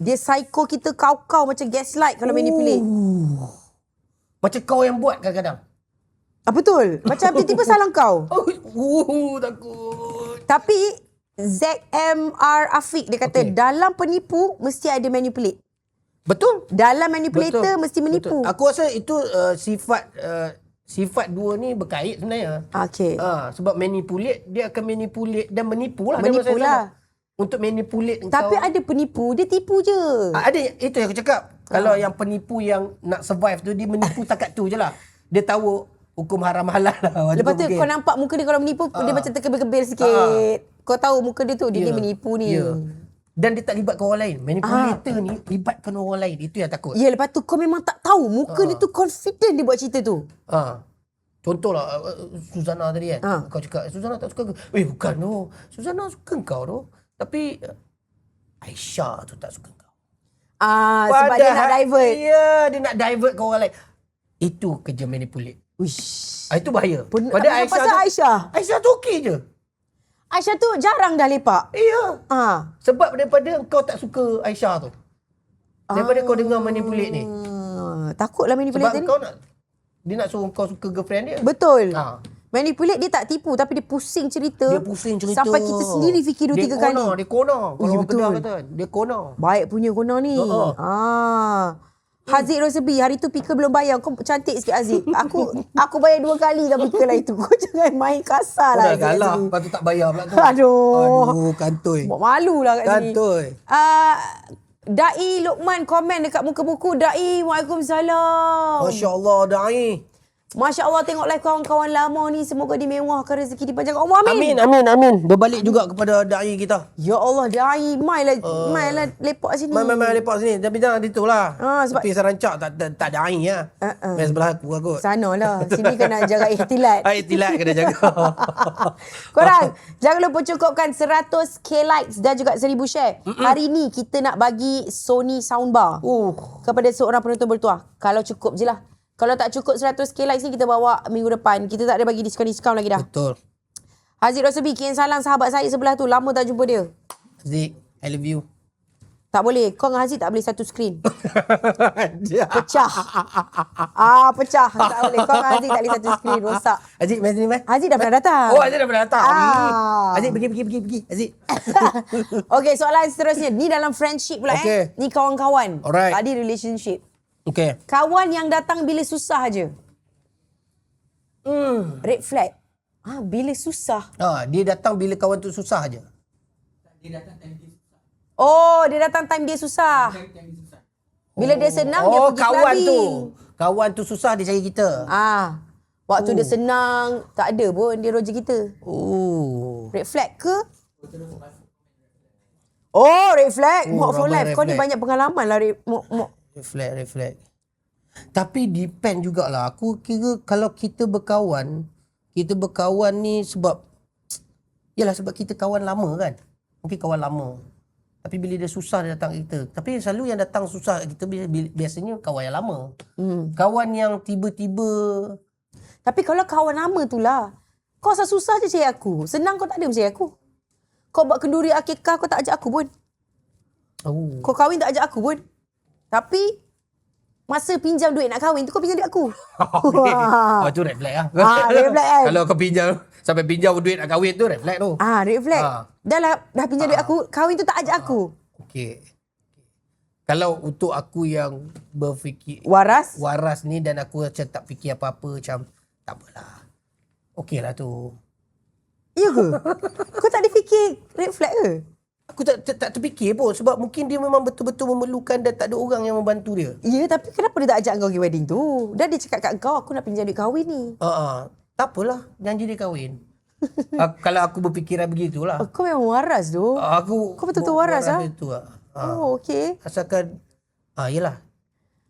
Dia psycho kita kau-kau macam gaslight kalau manipulate. Macam kau yang buat kadang-kadang. Betul. Macam tiba-tiba salah kau. Takut. Tapi ZMR Afiq dia kata dalam penipu mesti ada manipulate. Betul. Dalam manipulator mesti menipu. Betul. Aku rasa itu sifat dua ni berkait sebenarnya. Okay. Sebab manipulate, dia akan manipulate dan menipu lah. Menipu lah. Untuk manipulate engkau. Tapi ada penipu, dia tipu je. Ada, itu yang aku cakap. Kalau yang penipu yang nak survive tu, dia menipu takat tu je lah. Dia tahu hukum haram halal lah. Lepas tu kau nampak muka dia kalau menipu, dia macam terkebil-kebil sikit. Kau tahu muka dia tu, dia menipu ni. Dan dia tak libatkan orang lain. Manipulator ni libatkan orang lain. Itu yang takut. Ya, lepas tu kau memang tak tahu. Muka dia tu confident dia buat cerita tu. Contohlah Suzana tadi kan. Kau cakap Suzana tak suka kau. Bukan tu. Suzana suka kau tu. Tapi Aisyah tu tak suka kau. Sebab dia nak divert. Ya, dia nak divert ke orang lain. Itu kerja manipulate. Wish. Itu bahaya. Pada Aisyah tu okey je. Aisyah tu jarang dah lepak. Ya. Sebab daripada kau tak suka Aisyah tu. Daripada kau dengar manipulate ni. Takutlah manipulate ni. Sebab kau nak, dia nak suruh kau suka girlfriend dia. Betul. Manipulate dia tak tipu tapi dia pusing cerita. Dia pusing cerita. Sampai kita sendiri fikir 2-3 kali. Dia kona. Kalau orang betul. Kedah kata, dia kona. Baik punya kona ni. Haziq Rosabi, hari tu Pika belum bayar. Kau cantik sikit Haziq. Aku bayar 2 kali dah Pika lah itu. Kau jangan main kasar lah. Dah kalah. Lepas tu tak bayar pula tu. Aduh, kantoi. buat malu lah kat sini. Kantoi. Dai Luqman komen dekat muka buku. Dai, Waalaikumsalam. Masya Allah, Dai. Masya Allah, tengok live kawan-kawan lama ni. Semoga dimewahkan rezeki, dipanjangkan umur. Amin. Amin. Berbalik juga kepada Dai kita. Ya Allah, Dai. Mailah lepak sini. Mai lepak sini. Tapi jangan itulah. Sebab tapi Sarancak tak Dai ya. Main sebelah aku kot. Sana lah. Sini kena jaga ihtilat. Ihtilat kena jaga. Korang, jangan lupa cukupkan 100k likes dan juga 1000 share. Hari ni kita nak bagi Sony soundbar kepada seorang penonton bertuah. Kalau cukup je lah. Kalau tak cukup 100k likes ni, kita bawa minggu depan. Kita tak ada bagi diskaun-diskaun lagi dah. Betul. Haziq Rosabi, kirim salam sahabat saya sebelah tu. Lama tak jumpa dia. Haziq, I love you. Tak boleh. Kau dengan Haziq tak boleh satu skrin. Pecah. Pecah. Tak boleh. Kau dengan Haziq tak boleh satu skrin. Rosak. Haziq, main sini, main. Haziq dah pernah datang. Haziq dah pernah datang. Haziq, pergi. Haziq. Okay, soalan seterusnya. Ni dalam friendship pula Ni kawan-kawan. Alright. Tadi relationship. Okay. Kawan yang datang bila susah aje. Red flag. Bila susah. Dia datang bila kawan tu susah aja. Dia datang time dia susah. Dia datang time dia susah. Bila dia senang, dia pergi kawan clubbing. tu. Kawan tu susah, dia cari kita. Waktu dia senang, tak ada pun dia roja kita. Red flag ke? Red flag. Mock for life. Kau ni banyak pengalaman lah. Reflect. Tapi depend jugalah. Aku kira kalau kita berkawan ni sebab sebab kita kawan lama kan. Mungkin kawan lama. Tapi bila dia susah dia datang kita. Tapi selalu yang datang susah kita biasanya kawan yang lama. Kawan yang tiba-tiba. Tapi kalau kawan lama tu lah. Kau asal susah je cari aku. Senang kau tak ada cari aku. Kau buat kenduri akikah kau tak ajak aku pun. Kau kahwin tak ajak aku pun. Tapi masa pinjam duit nak kahwin tu kau pinjam duit aku. Tu red flag lah. Red flag kan. Kalau kau sampai pinjam duit nak kahwin tu red flag tu. Red flag. Dah pinjam duit aku, kahwin tu tak ajak aku. Okey. Kalau untuk aku yang berfikir waras ni dan aku macam tak fikir apa-apa macam tak apalah. Okeylah tu. Ya ke? Kau tak ada fikir red flag ke? Aku tak terfikir pun sebab mungkin dia memang betul-betul memerlukan dan tak ada orang yang membantu dia. Ya, tapi kenapa dia tak ajak kau pergi wedding tu? Dah dia cakap kat kau, aku nak pinjam duit kahwin ni. Tak apalah, janji dia kahwin. Kalau aku berfikiran begitulah. Kau memang waras tu. Aku Kau betul-betul waras ah. Itu lah. Oh, okey. Asalkan yelah.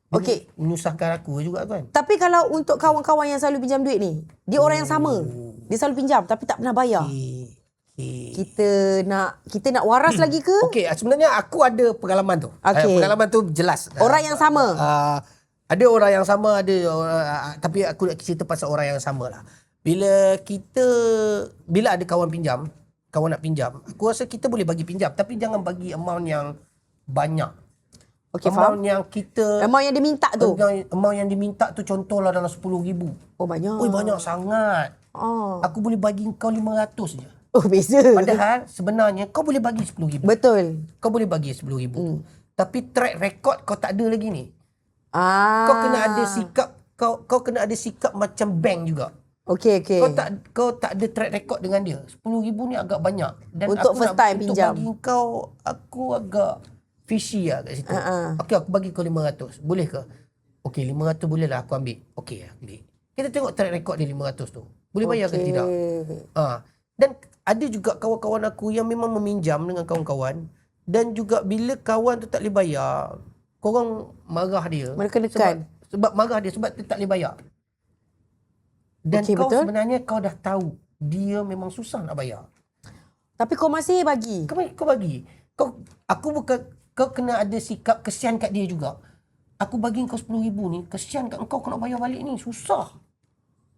Okey. Menyusahkan aku juga kan. Tapi kalau untuk kawan-kawan yang selalu pinjam duit ni, dia orang yang sama. Dia selalu pinjam tapi tak pernah bayar. Okay. Kita nak waras lagi ke? Okey, sebenarnya aku ada pengalaman tu. Okey. Pengalaman tu jelas. Orang yang sama. Ada orang yang sama, ada tapi aku nak cerita pasal orang yang sama lah. Bila ada kawan nak pinjam, aku rasa kita boleh bagi pinjam tapi jangan bagi amount yang banyak. Okey, Amount faham. yang kita Amount yang dia minta tu. Amount yang diminta tu contohlah dalam 10,000. Oh, banyak. Oi, banyak sangat. Oh. Aku boleh bagi kau 500 je. Oh, beza. Padahal sebenarnya kau boleh bagi 10,000. Betul. Kau boleh bagi 10,000. Tapi track record kau tak ada lagi ni. Ah. Kau kena ada sikap, kau kena ada sikap macam bank juga. Okey. Kau tak ada track record dengan dia. 10,000 ni agak banyak. Dan Untuk aku first time untuk pinjam. bagi kau, aku agak fishy lah kat situ. Okey, aku bagi kau 500. Boleh ke? Okey, 500 boleh lah aku ambil. Okey, ambil. Kita tengok track record dia 500 tu. Boleh bayar ke tidak? Dan ada juga kawan-kawan aku yang memang meminjam dengan kawan-kawan. Dan juga bila kawan tu tak boleh bayar, korang marah dia. Menekan-nekan. Sebab marah dia sebab dia tak boleh bayar. Dan Okey, kau betul. sebenarnya kau dah tahu dia memang susah nak bayar. Tapi kau masih bagi. Kau bagi. Kau kena ada sikap kesian kat dia juga. Aku bagi kau 10,000 ni, kesian kat kau nak bayar balik ni, susah.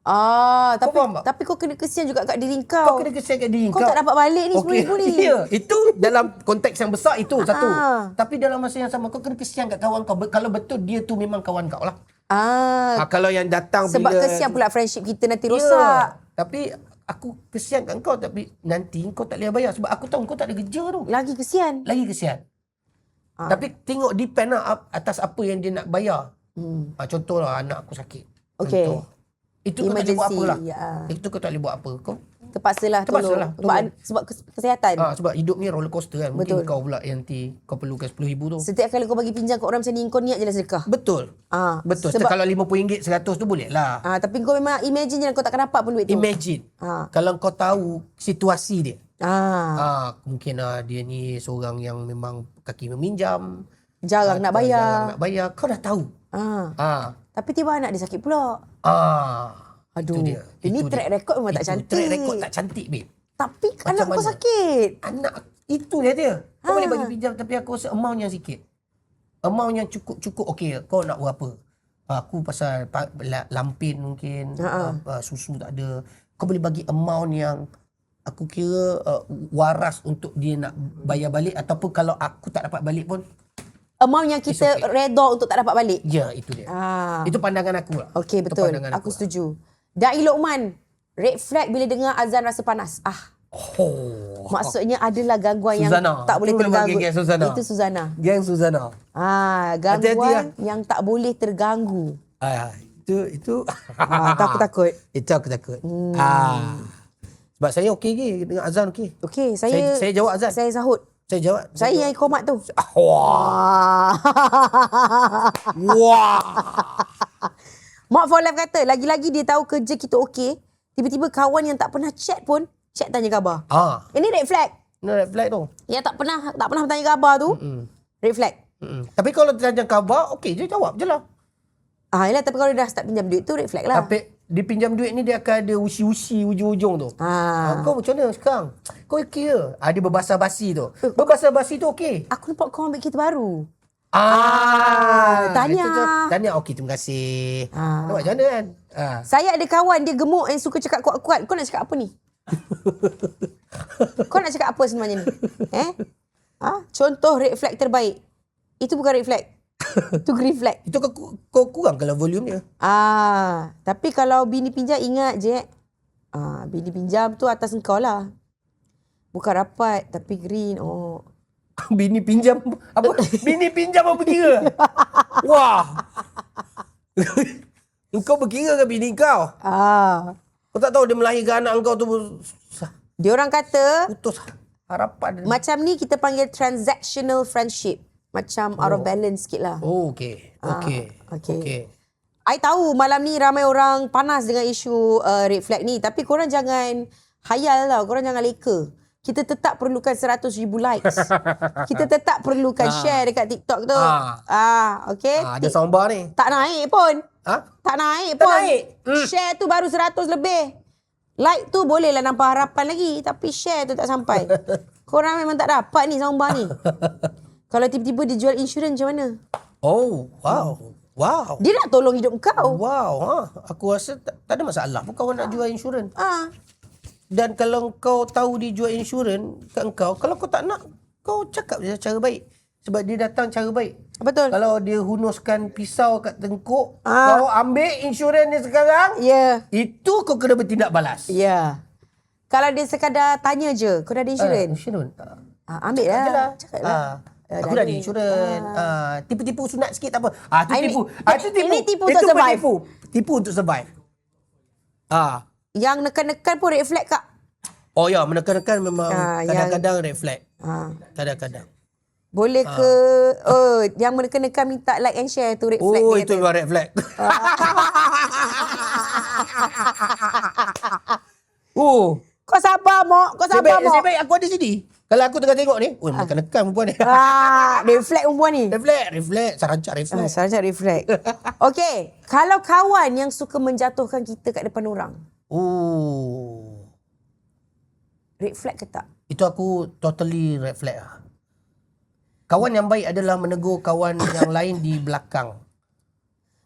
Kau faham tak? Tapi kau kena kesian juga kat diri Kau kau. kena kesian kat diri Kau tak dapat balik ni 10,000 ni. Ya, itu dalam konteks yang besar itu satu. Tapi dalam masa yang sama kau kena kesian kat kawan kau. Kalau betul dia tu memang kawan kau lah. Kalau yang datang Sebab bila kesian pula friendship kita nanti rosak. Tapi aku kesian kat kau tapi nanti kau tak boleh bayar sebab aku tahu kau tak ada kerja tu. Lagi kesian. Lagi kesian. Tapi tengok depend lah atas apa yang dia nak bayar. Contohlah anak aku sakit. Okey. Contoh. Itu kau tak boleh buat apa lah. Ya. Itu kau tak boleh buat apa. Kau Terpaksalah Terpaksalah tolong. Sebab kesihatan. sebab hidup ni roller coaster kan. Mungkin Betul. kau pula yang nanti kau perlukan 10,000 tu. Setiap kali kau bagi pinjam kat orang macam ni, kau niat je lah sedekah. Betul. Betul. Sebab, Kalau RM50, 100 tu boleh lah. tapi kau memang imagine je lah kau takkan dapat pun duit tu. Imagine. Kalau kau tahu situasi dia. Mungkin dia ni seorang yang memang kaki meminjam. Jarang nak bayar. Jarang nak bayar. Kau dah tahu. Tapi tiba anak dia sakit pula. Aduh. Itu dia. Ini track record memang tak cantik. Track record tak cantik, babe. Tapi Macam anak kau mana? sakit. Anak itu dia. Kau boleh bagi pinjam tapi aku rasa amount yang sikit. Amount yang cukup. Okey, kau nak berapa? Aku pasal lampin mungkin, susu tak ada. Kau boleh bagi amount yang aku kira waras untuk dia nak bayar balik ataupun kalau aku tak dapat balik pun. Amount yang kita redha untuk tak dapat balik. Ya, itu dia. Itu pandangan aku lah. Okey, Itu betul. pandangan Aku lah. setuju. Dai Lokman, red flag bila dengar azan rasa panas. Maksudnya adalah gangguan Suzana. yang tak boleh Itu memang terganggu. geng Suzana. Itu Suzana. Geng Suzana. Gangguan Hati-hati yang tak boleh terganggu. Itu Takut-takut. Itu aku takut. Sebab saya okey ke dengan azan okey. Okey, saya jawab azan. Saya sahut. Saya jawab. Saya yang komat tu. Wah. Mak for life kata, lagi-lagi dia tahu kerja kita okey, tiba-tiba kawan yang tak pernah chat pun chat tanya khabar. Ini red flag. No red flag tu. Yang tak pernah bertanya khabar tu, red flag. Tapi kalau tanya khabar, okey je jawab je lah. Yalah, tapi kalau dia dah start pinjam duit tu red flag lah. Tapi dia pinjam duit ni dia akan ada usi-usi ujung-ujung tu. Kau macam mana sekarang? Kau okey ke? Ada berbahasa-basi tu. Berbahasa-basi tu okey. Aku nampak kau ambil kereta baru. Tanya. Tanya okey, terima kasih. Nampak macam mana kan? Saya ada kawan dia gemuk yang suka cakap kuat-kuat. Kau nak cakap apa ni? Kau nak cakap apa sebenarnya ni? Contoh red flag terbaik. Itu bukan red flag. Itu green flag. Itu kau kurang kalau volume dia. Tapi kalau bini pinjam ingat je. Bini pinjam tu atas engkau lah. Bukan rapat tapi green. Bini pinjam apa? Bini pinjam apa kira? Wah. Engkau berkira ke bini kau? Kau tak tahu dia melahirkan anak kau tu Dia orang kata putus harapan. macam ni kita panggil transactional friendship. Macam out of balance sikit lah. Okey. I tahu malam ni ramai orang panas dengan isu red flag ni. Tapi korang jangan hayal tau. Korang jangan leka. Kita tetap perlukan 100,000 likes. Kita tetap perlukan share dekat TikTok tu. Okay. Ada soundbar ni. Tak naik pun. Tak naik Tak pun. naik. Share tu baru 100 lebih. Like tu bolehlah nampak harapan lagi. Tapi share tu tak sampai. Korang memang tak dapat ni soundbar ni. Kalau tiba-tiba dia jual insurans macam mana? Oh, wow. Wow. Dia nak tolong hidup kau. Wow. Aku rasa tak ada masalah pun kawan nak jual insurans. Ah. Dan kalau kau tahu dia jual insurans kat kau, kalau kau tak nak, kau cakap je cara baik. Sebab dia datang cara baik. Betul. Kalau dia hunuskan pisau kat tengkuk, kau ambil insurans dia sekarang, itu kau kena bertindak balas. Kalau dia sekadar tanya je, kau dah ada insurans? Insurans. Ambil lah. Cakap lah. Aku dah ada insurans. Tipu-tipu sunat sikit tak apa. Tu tipu. Itu tipu. Ini tipu untuk survive. Tipu untuk survive. Yang nekan-nekan pun red flag kak. Oh ya, menekan-nekan memang kadang-kadang red flag. Kadang-kadang. Boleh ke yang menekan-nekan minta like and share tu red flag. Oh, itu memang red flag. Kau sabar, Mok. Kau sabar, Mok. Nasib baik aku ada sini. Kalau aku tengah tengok ni, menekan-nekan perempuan ni. Red flag perempuan ni. Red flag. Sarancak red flag. Sarancak red flag. Okay. Kalau kawan yang suka menjatuhkan kita kat depan orang. Red flag ke tak? Itu aku totally red flag lah. Kawan yang baik adalah menegur kawan yang lain di belakang.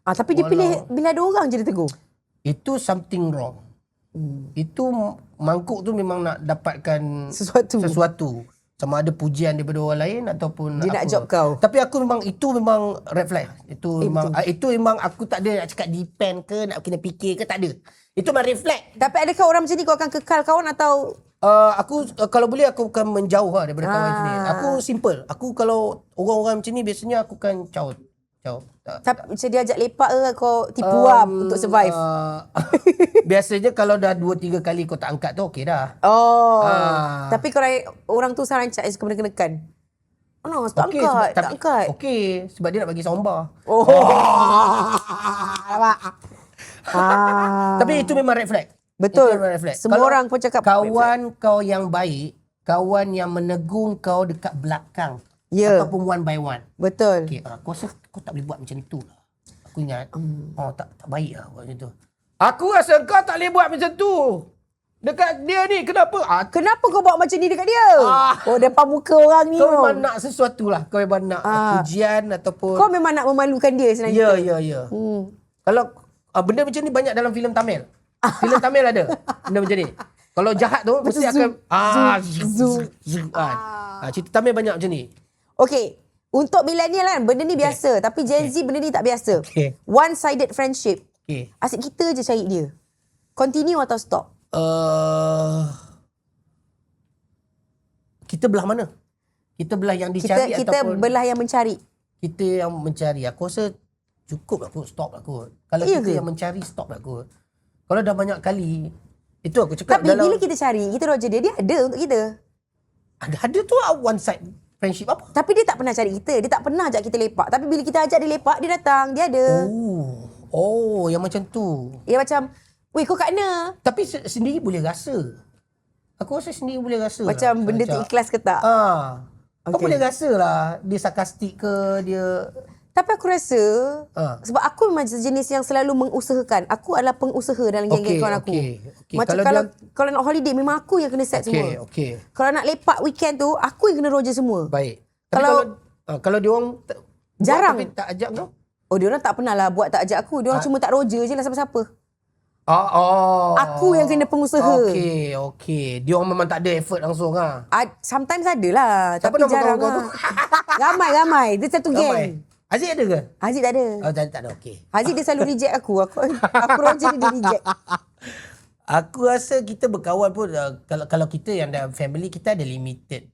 Tapi dia pilih bila ada orang je dia tegur. Itu something wrong. Itu mangkuk tu memang nak dapatkan sesuatu. Sama ada pujian daripada orang lain ataupun dia nak job kau. Tapi aku memang itu memang red flag. Itu memang aku tak ada nak cakap depend ke, nak kena fikir ke, tak ada. Itu memang red flag. Tapi adakah orang macam ni kau akan kekal kawan atau aku kalau boleh aku akan menjauh lah daripada kawan macam ni. Aku simple. Aku kalau orang-orang macam ni biasanya aku akan caut. Tapi macam dia ajak lepak ke kau tipu untuk survive? Biasanya kalau dah 2-3 kali kau tak angkat tu okey dah. Tapi kalau orang tu sarancak suka menekan. Tak angkat. Okey, sebab dia nak bagi soundbar. Tapi itu memang red flag. Betul. Red flag. Semua kalau orang pun cakap kawan kau yang baik, kawan yang menegur kau dekat belakang. Ataupun one by one. Betul. Okay, aku rasa kau tak boleh buat macam tu lah. Aku ingat, tak baik lah buat macam tu. Aku rasa kau tak boleh buat macam tu. Dekat dia ni, kenapa? Kenapa kau buat macam ni dekat dia? Depan muka orang ni. Kau memang nak sesuatu lah. Kau memang nak pujian ataupun... Kau memang nak memalukan dia sebenarnya. Ya. Kalau benda macam ni banyak dalam filem Tamil. Filem Tamil ada benda macam ni. Kalau jahat tu, mesti akan... cerita Tamil banyak macam ni. Okay. Untuk millennial kan, benda ni biasa. Tapi Gen Z benda ni tak biasa. One-sided friendship. Asyik kita je cari dia. Continue atau stop? Kita belah mana? Kita belah yang dicari kita ataupun... belah yang mencari. Kita yang mencari. Aku rasa cukup aku stop aku. Kalau kita yang mencari, stop aku. Kalau dah banyak kali, itu aku cakap. Tapi bila kita cari, kita roger dia ada untuk kita. Ada tu one side friendship apa? Tapi dia tak pernah cari kita. Dia tak pernah ajak kita lepak. Tapi bila kita ajak dia lepak, dia datang. Dia ada. Yang macam tu. Dia macam, weh kau kat mana? Tapi sendiri boleh rasa. Aku rasa sendiri boleh rasa. Macam lah, benda tu ikhlas ke tak? Kau boleh rasa lah. Dia sarkastik ke, dia... Tapi aku rasa, sebab aku memang jenis yang selalu mengusahakan. Aku adalah pengusaha dalam geng-geng kawan aku. Macam kalau nak holiday, memang aku yang kena set semua. Kalau nak lepak weekend tu, aku yang kena roger semua. Baik. Kalau dia orang jarang. Tapi tak ajak kau? Dia orang tak pernah lah buat tak ajak aku. Dia orang cuma tak roger je lah siapa-siapa. Aku yang kena pengusaha. Okey. Dia orang memang tak ada effort langsung lah. Sometimes ada lah. Siapa tapi nama jarang kau lah. Ramai. Dia satu geng. Haziq ada ke? Haziq tak ada. Tak ada, okey. Haziq dia selalu reject aku. Aku roger dia reject. Aku rasa kita berkawan pun kalau kita yang dalam family kita ada limited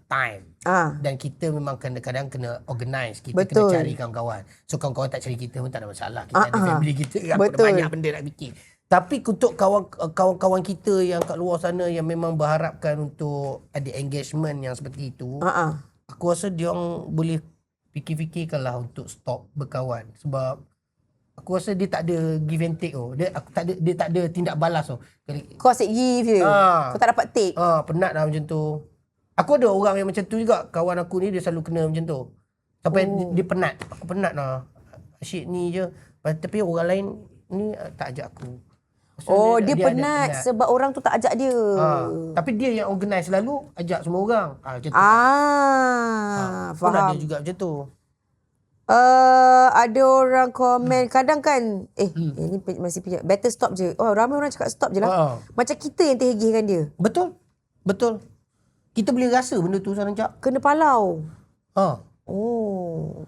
time. Dan kita memang kadang-kadang kena organize. Kita kena cari kawan-kawan. So kawan-kawan tak cari kita pun tak ada masalah. Kita ada family kita. Ada banyak benda nak fikir. Tapi untuk kawan-kawan kita yang kat luar sana yang memang berharapkan untuk ada engagement yang seperti itu, aku rasa dia orang boleh fikir-fikirkanlah untuk stop berkawan. Sebab aku rasa dia tak ada give and take dia tak ada tindak balas Kau asyik give je. Kau tak dapat take. Penat lah macam tu. Aku ada orang yang macam tu juga. Kawan aku ni dia selalu kena macam tu. Sampai dia penat. Aku penat lah. Asyik ni je. Tapi orang lain ni tak ajak aku. So, Dia penat sebab orang tu tak ajak dia. Tapi dia yang organize selalu ajak semua orang. Macam tu. Pun Faham. ada juga macam tu. Ada orang komen kadang kan ni masih punya better stop je. Ramai orang cakap stop je lah. Macam kita yang terhegihkan dia. Betul. Kita boleh rasa benda tu Cak. Kena palau.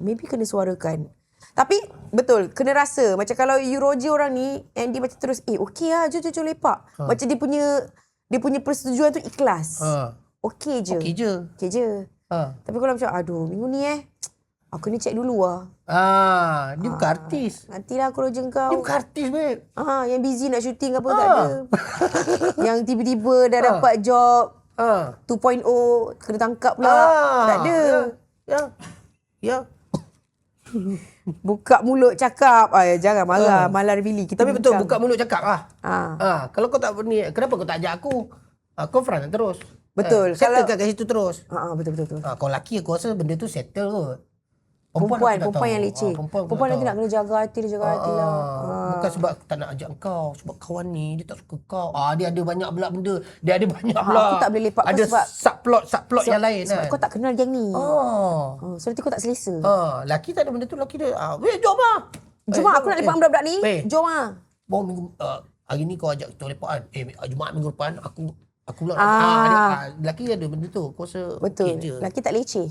Maybe kena suarakan. Tapi betul, kena rasa. Macam kalau Euroja orang ni Andy macam terus okey lah, jom lepak. Macam dia punya persetujuan tu ikhlas. Okey je. Tapi kalau macam aduh minggu ni aku ni check dulu lah. Dia bukan artis. Nantilah aku roja kau. Dia bukan artis babe. Yang busy nak syuting apa tak ada. Yang tiba-tiba dah dapat job 2.0 kena tangkap pula. Tak ada. Ya. Buka mulut cakap. Jangan marah. Malah Billy. Kita Tapi betul bincang. buka mulut cakap lah. Kalau kau tak ni, kenapa kau tak ajak aku? Confront terus. Betul. Settlekan kat situ terus. Betul. Kalau lelaki aku rasa benda tu settle kot. Perempuan yang leceh. Perempuan nanti nak kena jaga hati lah. Bukan sebab aku tak nak ajak kau. Sebab kawan ni dia tak suka kau. Dia ada banyak pula benda. Dia ada banyak pula. Aku tak boleh lepak kau ada sebab subplot yang lain sebab kan. kau tak kenal geng ni. So nanti kau tak selesa. Lelaki tak ada benda tu. Lelaki dia jom lah. Jom aku nak lepak dengan budak-budak ni. Jom lah. Minggu hari ni kau ajak kita lepak kan. Jumaat minggu depan aku pula. Lelaki ada benda tu. Kau rasa Betul. okay je. Lelaki tak leceh.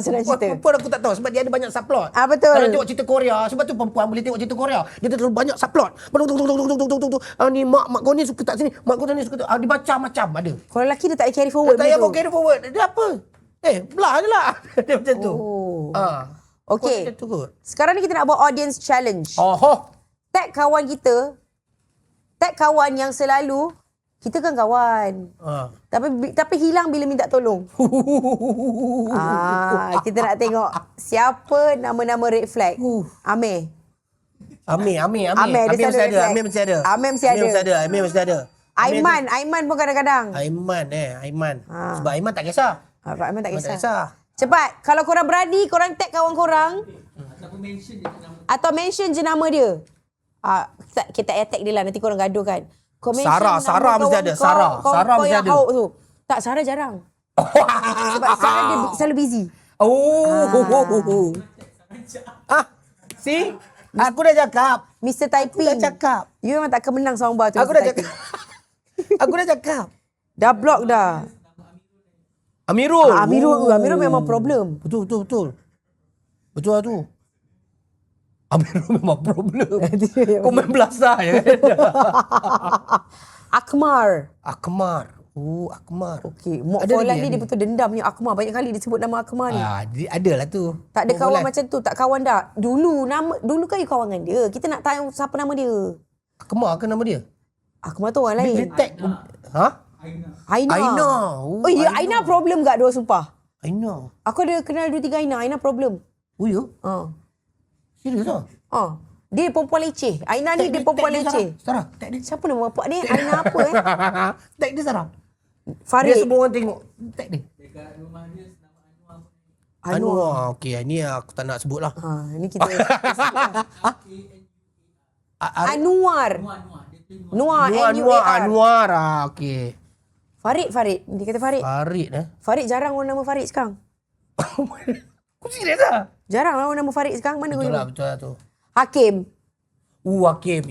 Senang cerita. Perempuan aku tak tahu sebab dia ada banyak subplot. Betul. Kalau tengok cerita Korea, sebab tu perempuan boleh tengok cerita Korea. Dia terlalu banyak subplot. Ni mak kau ni suka tak sini, mak kau ni suka tak. Dia macam-macam ada. Kalau lelaki dia tak carry forward. Tak payah carry forward. Dia apa? Belah je lah. Dia macam tu. Okay. Macam tu kot. Sekarang ni kita nak buat audience challenge. Tag kawan kita. Tag kawan yang selalu kita kan kawan. Tapi hilang bila minta tolong. Kita nak tengok siapa nama-nama red flag. Amir. Amir dia mesti ada. Amir mesti ada. Aiman pun kadang-kadang. Aiman. Sebab Aiman tak kisah. Aiman tak kisah. Cepat. Kalau korang berani, korang tag kawan korang. Atau mention je nama dia. Kita tag dia lah. Nanti korang gaduh kan. Sarah mesti ada. Sarah mesti ada. Tak, Sarah jarang. Sebab Sarah dia selalu busy. See? Aku dah cakap. Mr. Typing. Aku dah cakap. You memang tak akan menang soundbar tu. Aku dah cakap. Aku dah cakap. Dah block dah. Amirul. Amirul memang problem. Betul lah tu. Amirul memang problem. Kau main belasah je kan? Akmar. Akmar. Okey. Mok Folan ni dia betul dendam punya Akmar. Banyak kali dia sebut nama Akmar ni. Ada lah tu. Tak ada kawan macam tu. Tak kawan dah. Dulu kan you kawan dengan dia. Kita nak tahu siapa nama dia. Akmar ke nama dia? Akmar tu orang lain. Dia tag. Aina. Aina problem gak dua sumpah. Aina. Aku ada kenal 2-3 Aina. Aina problem. Oh ya? Serius lah? Dia perempuan leceh. Aina ni dia perempuan leceh. Sarah, tag dia. Siapa nama bapak dia? Aina apa Tag dia Sarah. Farid. Dia semua orang tengok. Tag dia. Dekat rumah dia nama Anwar. Okey, ni aku tak nak sebut lah. Ni kita. Anwar. Anwar. Okey. Farid. Dia kata Farid. Farid jarang orang nama Farid sekarang. Kau serius lah? Jarang lah orang nama Farid sekarang. Mana kau jumpa? Betul lah tu. Hakim. Hakim.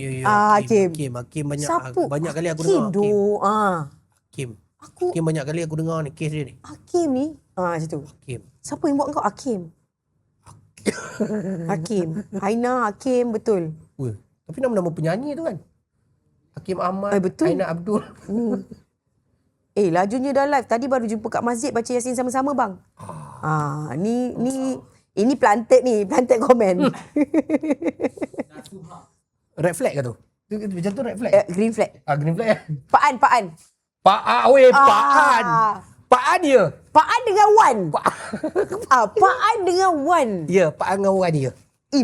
Hakim banyak kali aku dengar. Hakim. Hakim banyak kali aku dengar ni kes dia ni. Hakim ni. Macam tu. Hakim. Siapa yang buat kau Hakim? Hakim. Aina Hakim betul. Tapi nama-nama penyanyi tu kan. Hakim Ahmad. Betul. Aina Abdul. Lajunya dah live. Tadi baru jumpa kat masjid baca Yasin sama-sama bang. Ini planted ni. Planted komen. Red flag ke tu? Macam tu red flag? Green flag. Green flag. Paan. Pak An dia. Pak An dengan Wan. Pak An dengan Wan. Ya, Pak An dengan Wan dia.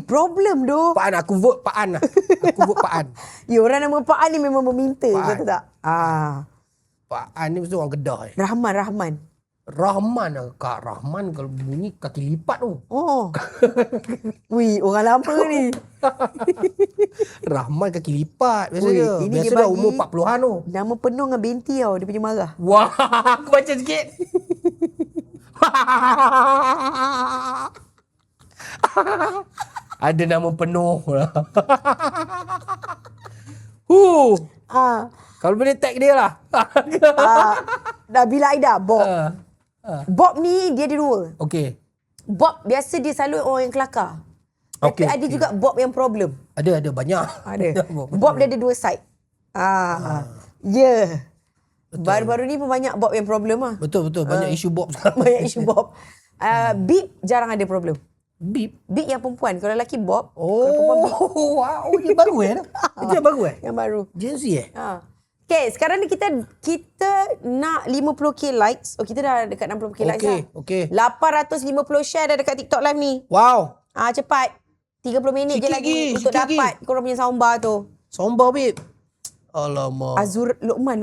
Problem doh. Pak An, aku vote Pak An lah. Aku vote Pak An. Ya, orang nama Pak An ni memang meminta, Pak An. betul tak? Pak An ni mesti orang Kedah. Rahman. Rahman lah. Kak Rahman kalau bunyi kaki lipat tu. Oh. Wih, orang lama ni. Rahman kaki lipat Ui, biasanya. ini Biasa dia dah bagi- umur 40-an tu. Nama penuh dengan binti tau. Dia punya marah. Wah, aku baca sikit. Ada nama penuh lah. Ah, Kalau boleh tag dia lah. Nabila Aida, Bob. Ah. Bob ni dia ada dua. Okey. Bob biasa dia selalu orang yang kelakar. Tapi Okey, ada okey. juga Bob yang problem. Ada banyak. Ada. Bob dia ada dua side. Ya. Baru-baru ni pun banyak Bob yang problem lah. Betul. Banyak isu Bob sekarang. Banyak isu Bob. Bip jarang ada problem. Bip. Bip yang perempuan. Kalau lelaki Bob. Kalau perempuan Bip. Wow, dia baru Itu yang baru Yang baru. Gen Z Okay, sekarang ni kita nak 50k likes. Oh, kita dah dekat 60k likes dah. Okey. 850 share dah dekat TikTok live ni. Wow. Cepat. 30 minit je Sikit lagi lagi, untuk sikit dapat korang punya soundbar tu. Sombong, Bip. Alamak. Luqman.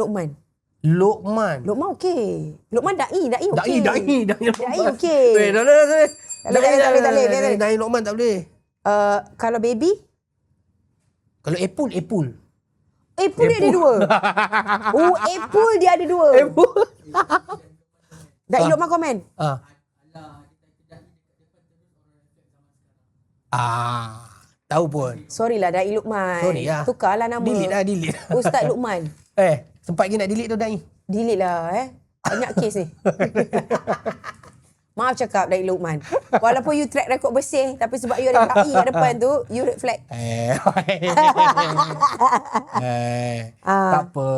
Luqman. Luqman okey. Luqman Da'i okey. Da'i okey. Weh, tak boleh. Tak boleh. Da'i Luqman tak boleh. Kalau baby? Kalau Apple. Apple dia ada dua. Apple dia ada dua. Da'i Luqman komen. Tahu pun. Sorry lah Da'i Luqman. Sorry lah. Tukarlah nama. Delete. Ustaz Luqman. Sempat lagi nak delete tu Da'i. Delete lah Banyak kes ni. Maaf cakap Da'i Luqman. Walaupun you track record bersih, tapi sebab you ada Da'i kat depan tu, you red flag. Tak apa.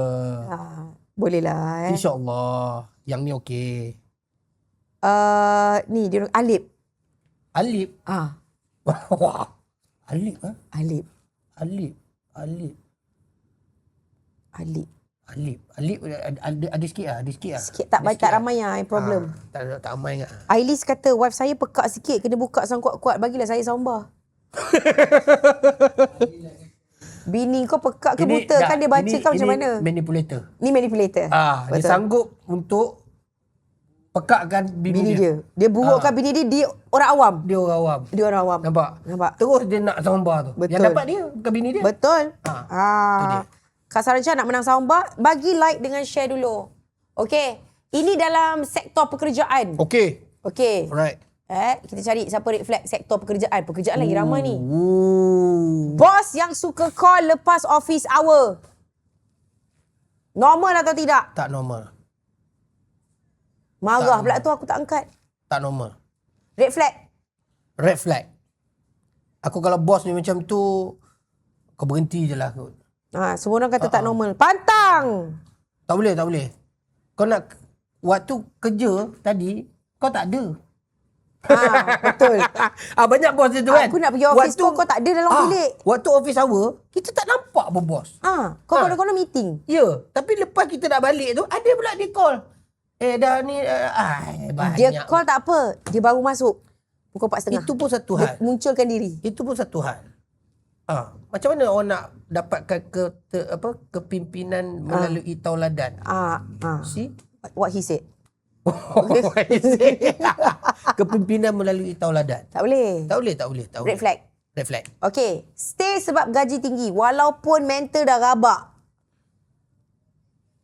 Boleh lah InsyaAllah. Yang ni okey. Ni dia Alip. Alip. Wah. Alip ada sikit lah. Sikit tak ramai lah problem. Tak ramai ingat. Ailis kata wife saya pekak sikit, kena buka sound kuat-kuat, bagilah saya soundbar. Bini kau pekak ke buta kan dia baca kau macam mana? Manipulator. Ni manipulator. Dia sanggup untuk pekakkan bini dia. Dia burukkan bini dia orang awam. Dia orang awam. Nampak? Terus dia nak soundbar tu. Betul. Yang dapat dia bukan bini dia. Betul. Tu dia. Kak Saranca nak menang soundbar, bagi like dengan share dulu. Okey. Ini dalam sektor pekerjaan. Okey. Alright. Kita cari siapa red flag sektor pekerjaan. Pekerjaan lagi ramai ni. Bos yang suka call lepas office hour. Normal atau tidak? Tak normal. Marah pula tu aku tak angkat. Tak normal. Red flag. Aku kalau bos ni macam tu, kau berhenti je lah kot. Semua orang kata tak normal. Pantang. Tak boleh. Kau nak waktu kerja tadi, kau tak ada. Betul. Banyak bos dia tu kan. Aku nak pergi office pun kau tak ada dalam bilik. Waktu office hour, kita tak nampak pun bos. Kau konon meeting. Ya, tapi lepas kita nak balik tu, ada pula dia call. Dah ni, banyak. Dia call tak apa. Dia baru masuk. Pukul 4.30. Itu pun satu hal. Dia munculkan diri. Itu pun satu hal. Macam mana orang nak dapatkan kepimpinan melalui tauladan? See? What he said. Kepimpinan melalui tauladan. Tak boleh. Tak boleh. Red flag. Red flag. Okay. Stay sebab gaji tinggi. Walaupun mental dah rabak.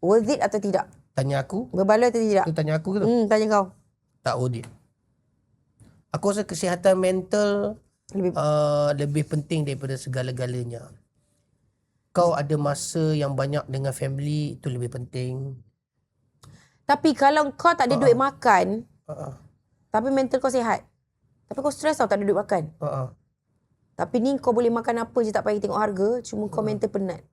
Worth it atau tidak? Tanya aku. Berbaloi atau tidak? Tu tanya aku ke tu? Tanya kau. Tak worth it. Aku rasa kesihatan mental lebih penting daripada segala-galanya. Kau ada masa yang banyak dengan family, itu lebih penting. Tapi kalau kau tak ada duit makan, tapi mental kau sihat. Tapi kau stres tau tak ada duit makan. Tapi ni kau boleh makan apa je tak payah tengok harga, cuma kau mental penat.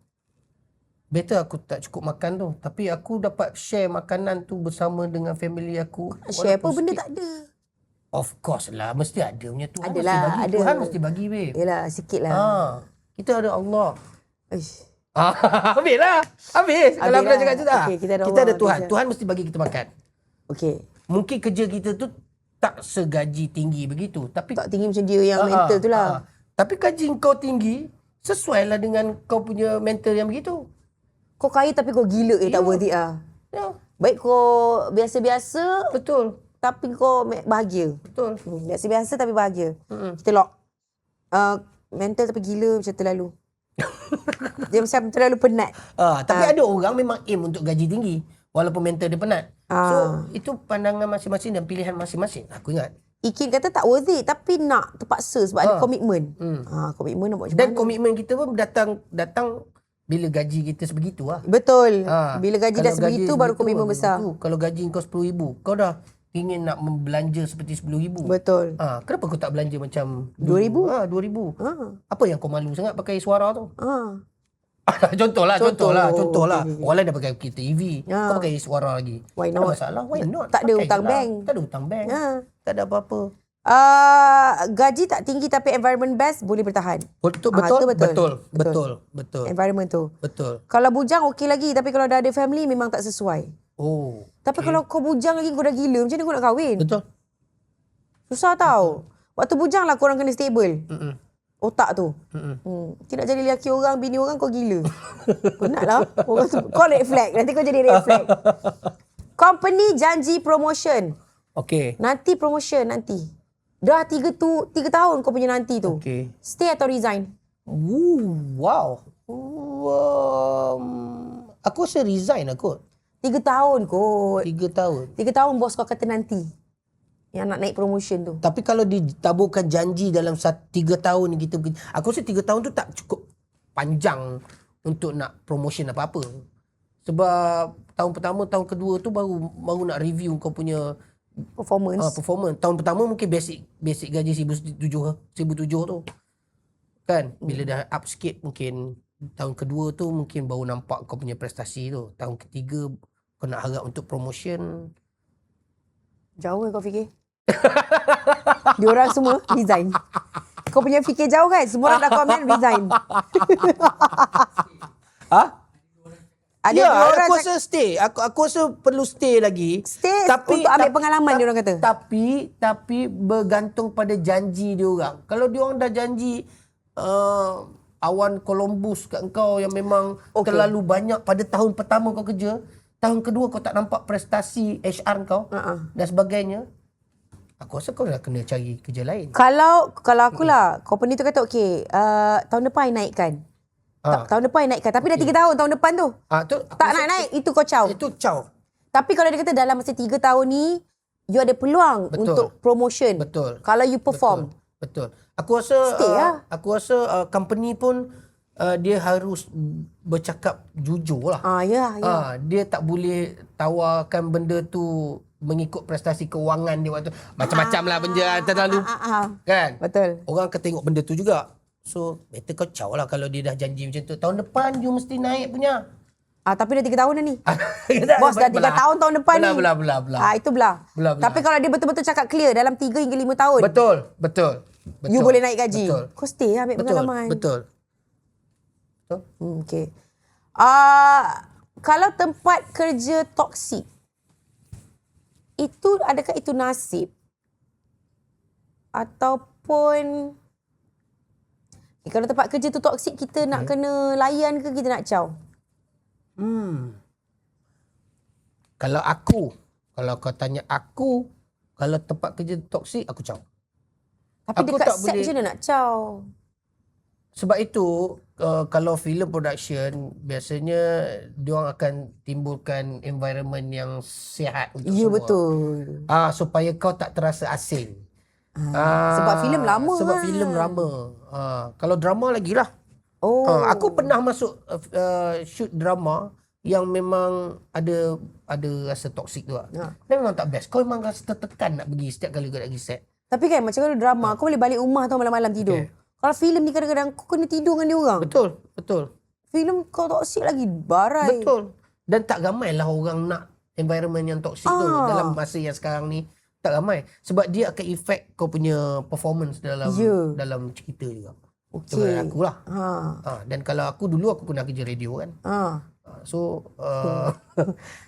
Better aku tak cukup makan tu. Tapi aku dapat share makanan tu bersama dengan family aku. Share apa benda tak ada. Of course lah. Mesti ada punya. Tuhan Adalah, mesti bagi. ada. Tuhan mesti bagi, babe. Yelah, sikit lah. Kita ada Allah. Ish. Habis lah. Habis. Kalau aku dah cakap tu tak. Okay, kita ada Kita ada Allah, Tuhan. okay. Tuhan mesti bagi kita makan. Okay. mungkin kerja kita tu tak segaji tinggi begitu. Tapi Tak tinggi macam dia yang mental tu lah. Tapi gaji kau tinggi, sesuai lah dengan kau punya mental yang begitu. Kau kaya tapi kau gila tak worth it lah. Ya, Baik kau biasa-biasa betul. tapi kau bahagia. Betul. Biasa-biasa tapi bahagia. Kita lock. Mental tapi gila macam terlalu. Dia macam terlalu penat. Tapi ada orang memang aim untuk gaji tinggi walaupun mental dia penat. So itu pandangan masing-masing dan pilihan masing-masing. Aku ingat. Ikin kata tak worth it tapi nak terpaksa sebab ada komitmen. Komitmen nak buat macam Dan mana? komitmen kita pun datang bila gaji kita sebegitu lah. Betul. Bila gaji dah Kalau sebegitu baru komitmen besar. Kalau gaji kau 10,000, kau dah ingin nak membelanja seperti 10,000. Betul. Kenapa kau tak belanja macam 2,000? 2,000. Apa yang kau malu sangat pakai suara tu? Contohlah. Contoh. Orang lain dah pakai TV. Kau pakai suara lagi. Why Tak ada not? masalah. Why not? Tak ada Pakai hutang je lah. bank. Tak ada hutang bank. Tak ada apa-apa. Gaji tak tinggi tapi environment best boleh bertahan. Betul. Environment tu. Betul. Kalau bujang okey lagi tapi kalau dah ada family memang tak sesuai. Tapi kalau kau bujang lagi kau dah gila macam mana kau nak kahwin? Betul. Susah tau. Waktu bujang lah korang kena stable. Otak tu. Tidak jadi lelaki orang, bini orang kau gila. Penat lah. Orang tu, kau red flag. Nanti kau jadi red flag. Company janji promotion. Okay. Nanti promotion nanti. Dah 3 tahun kau punya nanti tu. Okay. Stay atau resign? Wow. Aku rasa resign lah kot. 3 tahun kot. 3 tahun. 3 tahun bos kau kata nanti. Yang nak naik promotion tu. Tapi kalau ditaburkan janji dalam 3 tahun ni kita aku rasa 3 tahun tu tak cukup panjang untuk nak promotion apa-apa. Sebab tahun pertama, tahun kedua tu baru nak review kau punya Performance. performance. Tahun pertama mungkin basic gaji 1,700 tu. Kan? Bila dah up sikit mungkin tahun kedua tu mungkin baru nampak kau punya prestasi tu. Tahun ketiga kau nak harap untuk promotion. Jauh kau fikir? Diorang semua resign. Kau punya fikir jauh kan? Semua orang dah komen resign. Ada Ya, dua orang aku rasa stay. Aku rasa perlu stay lagi. stay untuk ambil pengalaman diorang kata. Tapi bergantung pada janji diorang. Kalau diorang dah janji awan Columbus kat kau yang memang terlalu banyak pada tahun pertama kau kerja, tahun kedua kau tak nampak prestasi HR kau dan sebagainya, aku rasa kau dah kena cari kerja lain. Kalau akulah, company tu kata okey, tahun depan I naikkan. Tahun depan I naikkan. Tapi dah 3 tahun tahun depan tu. Tak nak naik, itu kau caw. Itu caw. Tapi kalau dia kata dalam masa 3 tahun ni, you ada peluang untuk promotion. Betul. Kalau you perform. Betul. Aku rasa Stay lah. company pun dia harus bercakap jujur lah. Ya. Dia tak boleh tawarkan benda tu mengikut prestasi kewangan dia waktu. Macam-macam lah benda terlalu. Kan? Betul. Orang akan tengok benda tu juga. So, better kau caw lah kalau dia dah janji macam tu. Tahun depan you mesti naik punya. Tapi dah 3 tahun dah ni. Bos dah 3 tahun depan ni. Belah. Itu belah. Tapi kalau dia betul-betul cakap clear dalam 3 hingga 5 tahun. Betul. You boleh naik gaji. Betul. Kau stay lah ambil pengalaman. Betul. Okay. Kalau tempat kerja toksik, adakah itu nasib? Ataupun kalau tempat kerja tu toksik, kita nak kena layan ke kita nak caw? Kalau kau tanya aku, kalau tempat kerja toksik, aku caw. Tapi Aku dekat tak set boleh- je nak caw. Sebab itu, kalau film production, biasanya diorang akan timbulkan environment yang sihat untuk Ya, semua. betul. Supaya kau tak terasa asing. Sebab filem lama Sebab kan. filem lama. Kalau drama lagi lah. Aku pernah masuk shoot drama yang memang ada rasa toksik tu lah. Memang tak best. Kau memang rasa tertekan nak pergi setiap kali kau nak pergi set. Tapi kan macam kalau drama, kau boleh balik rumah tau malam-malam tidur. Kalau filem ni kadang-kadang kau kena tidur dengan dia orang. Betul. Filem kau toksik lagi barai. Betul. Dan tak ramai lah orang nak environment yang toksik tu dalam masa yang sekarang ni. Tak ramai. Sebab dia akan effect kau punya performance dalam cerita juga. Okey. Aku lah. Dan kalau aku dulu aku pernah kerja radio kan. So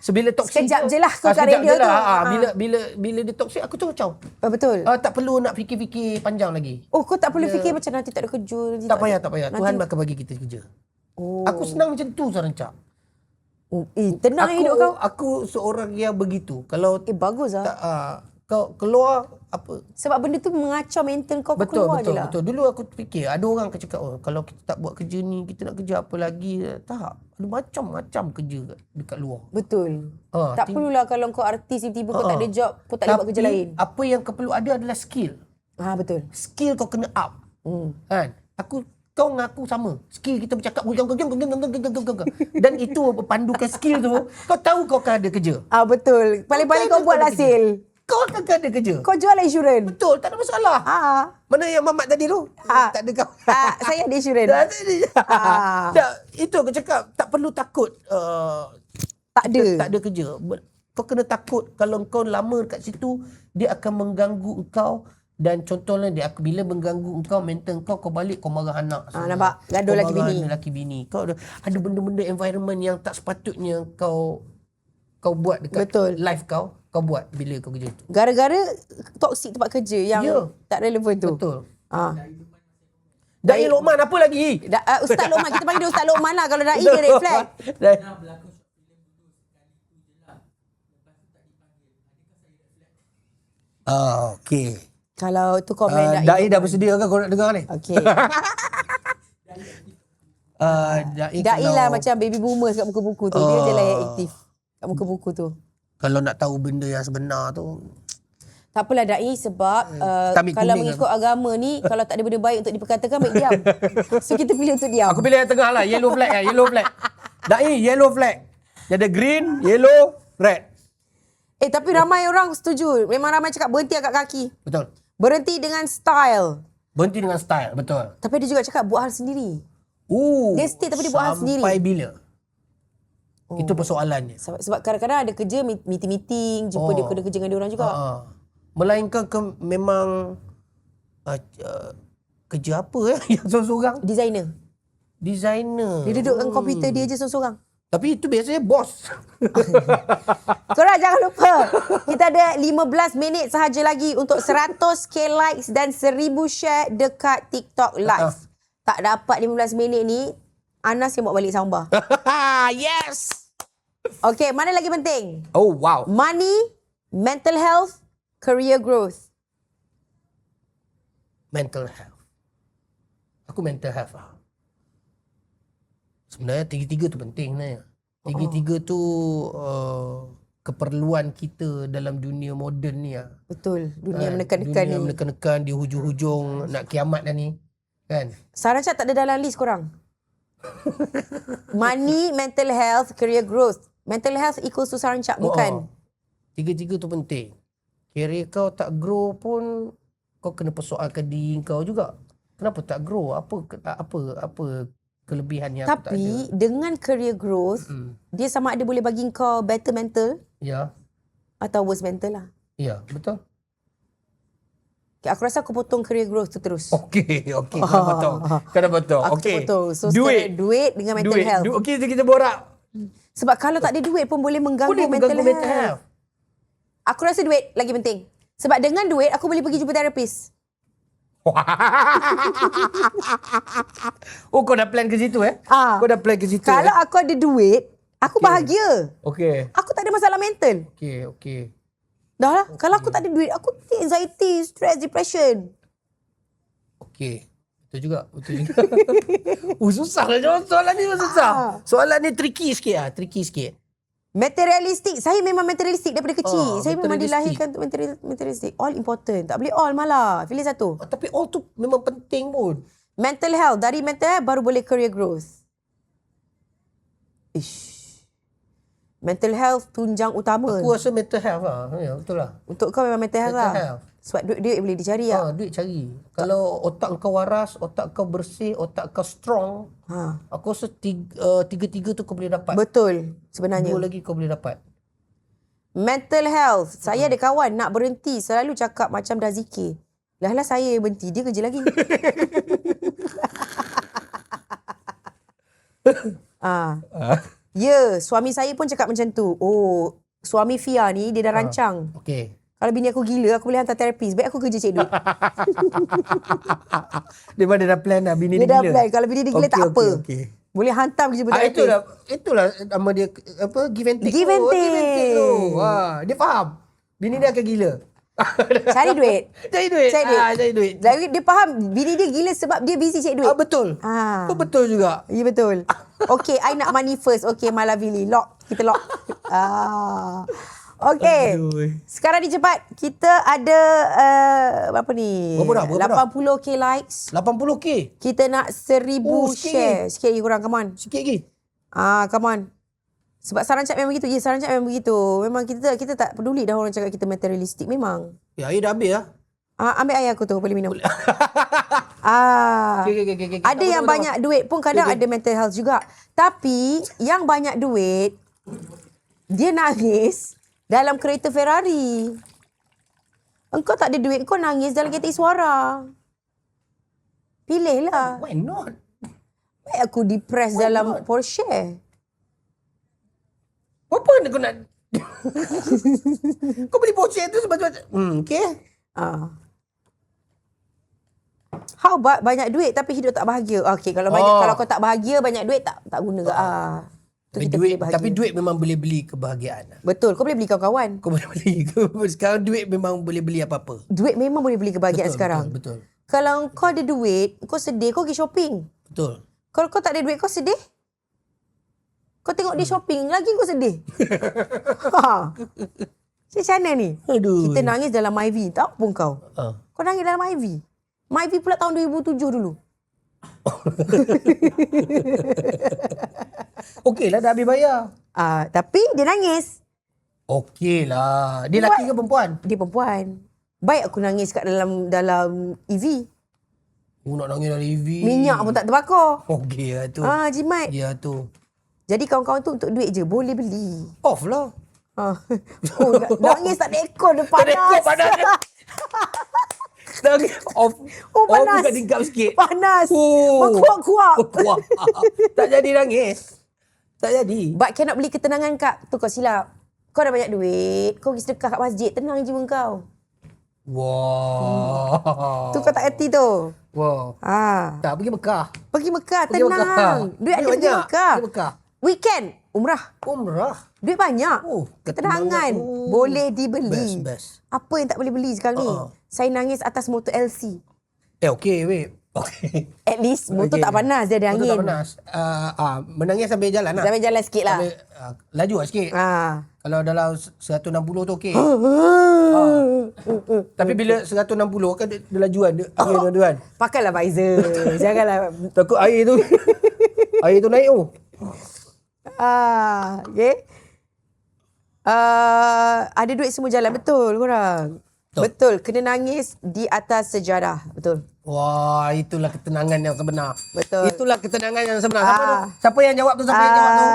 bila toxic Sekejap tu, je lah kau kat sekejap radio je lah. tu. Bila dia toxic aku tu kacau. Betul. Tak perlu nak fikir-fikir panjang lagi. Oh, kau tak perlu fikir macam nanti tak ada kerja. Nanti Tak payah. Tuhan Nanti- akan bagi kita kerja. Oh. Aku senang macam tu Saranca. Tenang hidup kau. Aku seorang yang begitu. Kalau Bagus lah. tak, kau keluar apa? Sebab benda tu mengacau mental kau Betul, keluar je lah. betul. Dulu aku fikir, ada orang akan cakap, kalau kita tak buat kerja ni, kita nak kerja apa lagi? Tak. Ada macam-macam kerja dekat luar. Betul. Ah, Tak perlulah kalau kau artis tiba-tiba kau tak ada job, kau tak boleh buat kerja lain. Apa yang kau perlu ada adalah skill. Betul. Skill kau kena up. Kan? Kau ngaku sama. Skill kita bercakap dan itu pandukan skill tu, kau tahu kau akan ada kerja. Betul. Paling-paling kau buat hasil. Kau akan ada kerja. Kau jual insurans. Betul, tak ada masalah. Mana yang Mamat tadi tu? Tak ada kau. Saya ada insurans. Tak, itu aku cakap, tak perlu takut Tak ada. tak ada kerja. Kau kena takut kalau kau lama kat situ, dia akan mengganggu engkau. Dan contohnya dia bila mengganggu engkau, mental kau balik kau marah anak. Nampak? Gaduh laki bini. Laki bini. Kau ada benda-benda environment yang tak sepatutnya kau buat dekat life kau buat bila kau kerja tu. Gara-gara toksik tempat kerja yang tak relevan tu. Betul. Dai Dai Lokman apa lagi? Ustaz Lokman, kita panggil dia Ustaz Lokman lah. Kalau Dai dia red flag. Pernah berlakon short film dulu sekali tu je lah. Lepas tu tak dipanggil. Adakah saya red flag? Okey. Kalau tu komen Dai dah bersedia ke kau nak dengar ni? Okey. Dai kalau- lah macam baby boomer kat buku-buku tu. Dia je lah yang aktif kat buku-buku tu. Kalau nak tahu benda yang sebenar tu, Tak apalah Dai sebab Tamik kalau kuning mengikut agama ni, kalau tak ada benda baik untuk diperkatakan, baik diam. So kita pilih untuk diam. aku pilih yang tengah lah, yellow flag. Yellow flag. Dai yellow flag. Dia ada green, yellow, red. Tapi ramai orang setuju. Memang ramai cakap berhenti angkat kaki. Betul. Berhenti dengan style. Berhenti dengan style, betul. Tapi dia juga cakap buat hal sendiri. Dia stay tapi dia buat hal sendiri. Sampai bila? Itu persoalannya. Sebab kadang-kadang ada kerja, meeting-meeting, jumpa dia kerja dengan dia orang juga. Melainkan memang kerja apa yang seorang-seorang? Designer. Dia duduk dengan komputer dia je seorang-seorang. Tapi itu biasanya bos. Korang jangan lupa, kita ada 15 minit sahaja lagi untuk 100k likes dan 1000 share dekat TikTok Live. Tak dapat 15 minit ni, Anas yang bawa balik soundbar. Yes! Okay, mana lagi penting? Oh, wow. Money, mental health, career growth. Mental health. Aku mental health lah. Sebenarnya tiga-tiga tu penting sebenarnya. Tiga-tiga tu keperluan kita dalam dunia moden ni lah. Betul, dunia menekan-nekan Dunia ni. menekan-nekan di hujung-hujung nak kiamat dah ni. Kan? Saranca tak ada dalam list korang. Money, mental health, career growth. Mental health equals to Saranca, bukan? Tiga-tiga tu penting. Career kau tak grow pun kau kena persoalkan diri kau juga. Kenapa tak grow? Apa kelebihan yang aku tak ada? Tapi dengan career growth, dia sama ada boleh bagi kau better mental Ya. atau worse mental lah. Ya, betul. Okay, aku rasa aku potong career growth tu terus. Okey. Kena potong. Kena potong. Aku Okey. potong. So sekarang duit dengan mental health. Okey, kita borak. Sebab kalau tak ada duit pun boleh mengganggu, Boleh mental, mengganggu mental health. health. Aku rasa duit lagi penting. Sebab dengan duit, aku boleh pergi jumpa terapis. Oh, kau dah plan ke situ Kau dah plan ke situ Kalau aku ada duit, aku bahagia. Okey. Aku tak ada masalah mental. Okey. Dah lah. Kalau aku tak ada duit, aku anxiety, stress, depression. Okey. Betul juga. Susah lah jawab soalan ni. Susah. Soalan ni tricky sikit. Materialistik. Saya memang materialistik daripada kecil. Saya memang materialistik. dilahirkan untuk materialistik. All important. Tak boleh all malah. Pilih satu. Tapi all tu memang penting pun. Mental health. Dari mental health baru boleh career growth. Mental health tunjang utama. Aku rasa mental health lah. Ya, betul lah. Untuk kau memang mental health Mental lah. health. Sebab duit boleh dicari lah. Duit cari. Kalau otak kau waras, otak kau bersih, otak kau strong, aku rasa tiga-tiga tu kau boleh dapat. Betul sebenarnya. Dua lagi kau boleh dapat. Mental health. Saya ada kawan nak berhenti. Selalu cakap macam dah zikir. Lah saya yang berhenti. Dia kerja lagi. Ya, suami saya pun cakap macam tu. Oh, suami Fia ni dia dah rancang. Okey. Kalau bini aku gila, aku boleh hantar terapis. Baik aku kerja cik duit. Dia pada dah plan dah bini Dia dia dah gila. plan. Kalau bini dia gila tak apa. Okey. Boleh hantar pergi jumpa terapis. Itulah nama dia apa give and take. Give and take. Give and take tu. Dia faham. Bini dia akan gila. Cari duit. Cari duit. Cari duit. Cari duit. Jadi dia faham bini dia gila sebab dia busy cari duit. Betul. Ah. Tu betul juga. Ya betul. Okay, I nak money first. Okay, Malavili. Lock. Kita lock. Okay. Aduh. Sekarang ni cepat. Kita ada apa ni? Berapa dah? 80k likes. 80k. Kita nak 1000 sikit share. Sikit lagi kurang. Come on. Sikit lagi. Come on. Sebab saran cat memang begitu. Ya, saran cat memang begitu. Memang kita tak peduli dah orang cakap kita materialistik. Memang. Ya, air dah habis lah. Ambil air aku tu. Boleh minum. Okay. Ada yang banyak duit pun kadang ada mental health juga. Tapi yang banyak duit, dia nangis dalam kereta Ferrari. Engkau tak ada duit, kau nangis dalam kereta Iswara. Pilihlah. Why not? Baik aku depress dalam Porsche. Apa kau nak... Kau beli Porsche tu sebab... okay. How about banyak duit tapi hidup tak bahagia? Okay, kalau kalau kau tak bahagia, banyak duit tak guna ke? Tu kita boleh bahagia. Tapi duit memang boleh beli kebahagiaan. Betul, kau boleh beli kawan-kawan. Kau boleh beli. Sekarang duit memang boleh beli apa-apa. Duit memang boleh beli kebahagiaan sekarang. Betul. Kalau kau ada duit, kau sedih, kau pergi shopping. Betul. Kalau kau tak ada duit, kau sedih. Kau tengok dia shopping, lagi kau sedih. Macam mana ni? Aduh. Kita nangis dalam Myvi. Tak pun kau. Kau nangis dalam Myvi. Myvi pula tahun 2007 dulu. Okey lah, dah habis bayar. Tapi dia nangis. Okey lah. Dia lelaki ke perempuan? Dia perempuan. Baik aku nangis kat dalam EV. Nak nangis dari EV. Minyak pun tak terbakar. Okey lah tu. Jimat. Ya tu. Jadi kawan-kawan tu untuk duit je. Boleh beli. Off lah. Nangis tak ada ekor dia panas. Tak ada ekor panas. Nangis off. Panas. Bukan tingkap sikit. Panas. Berkuak-kuak. Berkuak. Tak jadi nangis. Tak jadi. But cannot beli ketenangan kak. Tu kau silap. Kau dah banyak duit. Kau pergi sedekah kat masjid. Tenang jiwa kau. Wah. Tu kau tak erti tu. Wah. Tak, pergi Mekah. Pergi Mekah. Pergi Tenang. Mekah. Duit ada pergi banyak. Mekah. Pergi Mekah. Weekend. Umrah. Duit banyak. Ketenangan. Boleh dibeli. Best. Apa yang tak boleh beli sekarang ni? Saya nangis atas motor LC. Okey, wait. Okey. At least motor tak panas. Dia ada angin. Motor tak panas. Menangis sambil jalan lah. Sambil jalan sikit lah. Laju lah sikit. Kalau dalam 160 tu okey. Tapi bila 160 kan dia lajuan. Dia kan. Pakailah visor. Janganlah. Takut air tu. Air tu naik tu. Okay. Ada duit semua jalan. Betul korang. Betul. Kena nangis di atas sejarah. Betul. Wah, itulah ketenangan yang sebenar. Betul. Itulah ketenangan yang sebenar. Siapa yang jawab tu? Siapa yang jawab tu?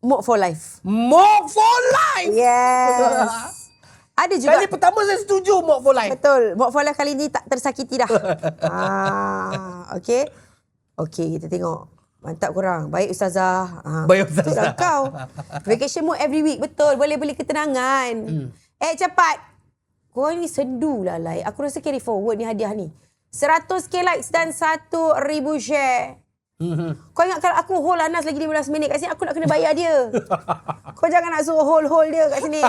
Mock for life. Mock for life. Yes. Ada juga. Kali pertama saya setuju Mock for life. Betul. Mock for life kali ni tak tersakiti dah. Okay. Okay, kita tengok. Mantap korang. Baik Ustazah. Baik Ustazah. Betul kau. Vacation mode every week. Betul. Boleh beli ketenangan. Cepat. Korang ni sendu lah like. Aku rasa carry forward ni hadiah ni. 100k likes dan 1000 share. Kau ingat kalau aku hold Anas lagi 15 minit kat sini, aku nak kena bayar dia. Kau jangan nak suruh hold dia kat sini.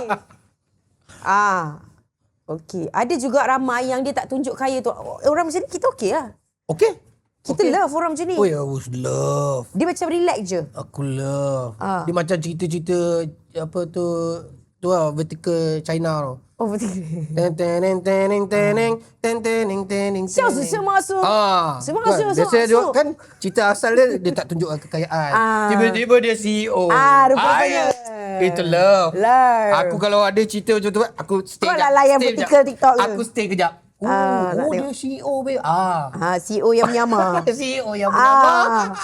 Okey. Ada juga ramai yang dia tak tunjuk kaya tu. Orang macam ni kita okey lah. Okey. Kita love orang macam ni. Oh ya, love. Dia macam relax je. Aku love. Dia macam cerita-cerita apa tu lah, vertical China tu. Oh betul. Semua masuk. Biasa dia kan cerita asal dia tak tunjukkan kekayaan. Tiba-tiba dia CEO. Rupanya. Itu love. Aku kalau ada cerita macam tu aku stay kejap. Kau kejap. lah layan vertical TikTok ke? Aku stay kejap. Dia CEO be. CEO yang menyamar. CEO yang menyamar.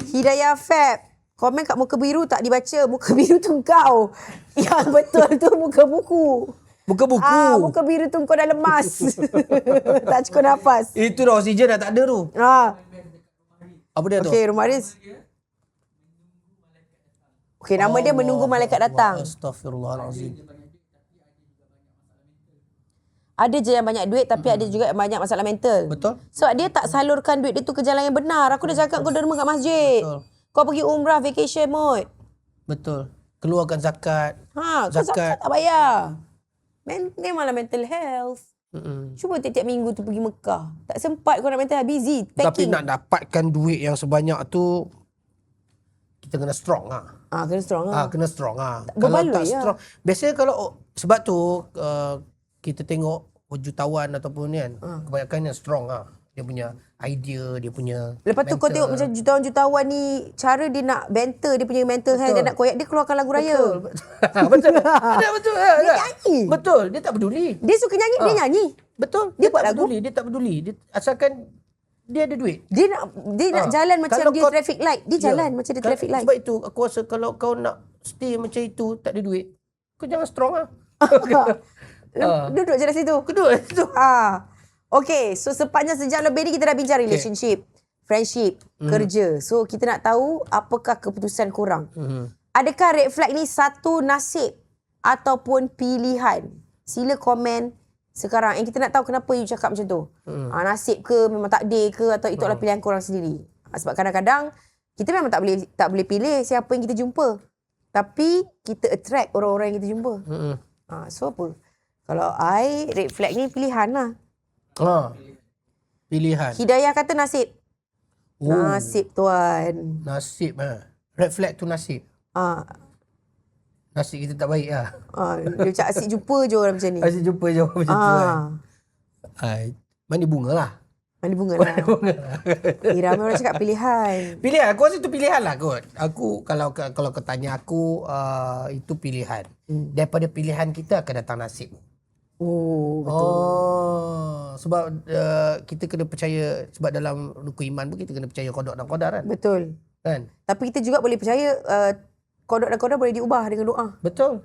Hidayah Feb. Komen kat muka biru tak dibaca. Muka biru tu kau. Yang betul tu muka buku. Muka buku. Muka biru tu kau dah lemas. Tak cukup nafas. Itu dah oksigen dah tak ada tu. Apa dia tu? Okey, Rumah Aris. Okey, nama dia menunggu malaikat datang. Astaghfirullahalazim. Ada je yang banyak duit tapi ada juga yang banyak masalah mental. Betul. Sebab dia tak salurkan duit dia tu ke jalan yang benar. Aku dah cakap kau derma kat masjid. Betul. Kau pergi umrah vacation mode. Betul. Keluarkan zakat. Ha, kau zakat tak bayar. Memanglah mental health. Cuba tiap-tiap minggu tu pergi Mekah. Tak sempat kau nak mental health, busy Tapi packing. nak dapatkan duit yang sebanyak tu, kita kena strong lah. Kena strong lah. Kena strong lah. Kalau Berbaloi tak lah. strong. Biasanya kalau, sebab tu kita tengok jutawan ataupun ni kan, kebanyakan yang strong lah. Dia punya idea, dia punya Lepas tu kau tengok macam jutawan-jutawan ni, cara dia nak banter dia punya mental health, dia nak koyak, dia keluarkan lagu raya. Betul. Ada betul. Dia nyanyi. Betul, dia tak peduli. Dia suka nyanyi, dia nyanyi. Betul. Dia buat tak lagu. peduli, dia tak peduli. Dia, asalkan dia ada duit. Dia nak jalan macam Kalau dia kau- traffic light. Dia jalan macam dia traffic light. Sebab itu aku rasa kalau kau nak stay macam itu, tak ada duit, kau jangan strong lah. Duduk je kat situ. Kedua itu. Okay, so sepanjang sejam lebih ni kita dah bincang relationship, friendship, kerja. So kita nak tahu apakah keputusan korang. Adakah red flag ni satu nasib ataupun pilihan? Sila komen sekarang. Yang kita nak tahu kenapa you cakap macam tu. Nasib ke, memang takdir ke, atau itu adalah pilihan korang sendiri. Sebab kadang-kadang kita memang tak boleh pilih siapa yang kita jumpa. Tapi kita attract orang-orang yang kita jumpa. So apa? Kalau I, red flag ni pilihan lah. Pilihan. Hidayah kata nasib. Oh. Nasib tuan. Nasib red flag tu nasib. Nasib kita tak baik lah. Dia macam asyik jumpa je orang macam ni. Asyik jumpa je orang macam tu kan. Mandi bunga lah. Mandi bunga lah. Ramai orang cakap pilihan. Pilihan, aku rasa itu pilihan lah kot. Aku kalau kau tanya aku, itu pilihan. Daripada pilihan kita akan datang nasib. Oh, betul. Sebab kita kena percaya, sebab dalam rukun iman pun kita kena percaya qada dan qadar kan. Betul. Kan? Tapi kita juga boleh percaya qada dan qadar boleh diubah dengan doa. Betul.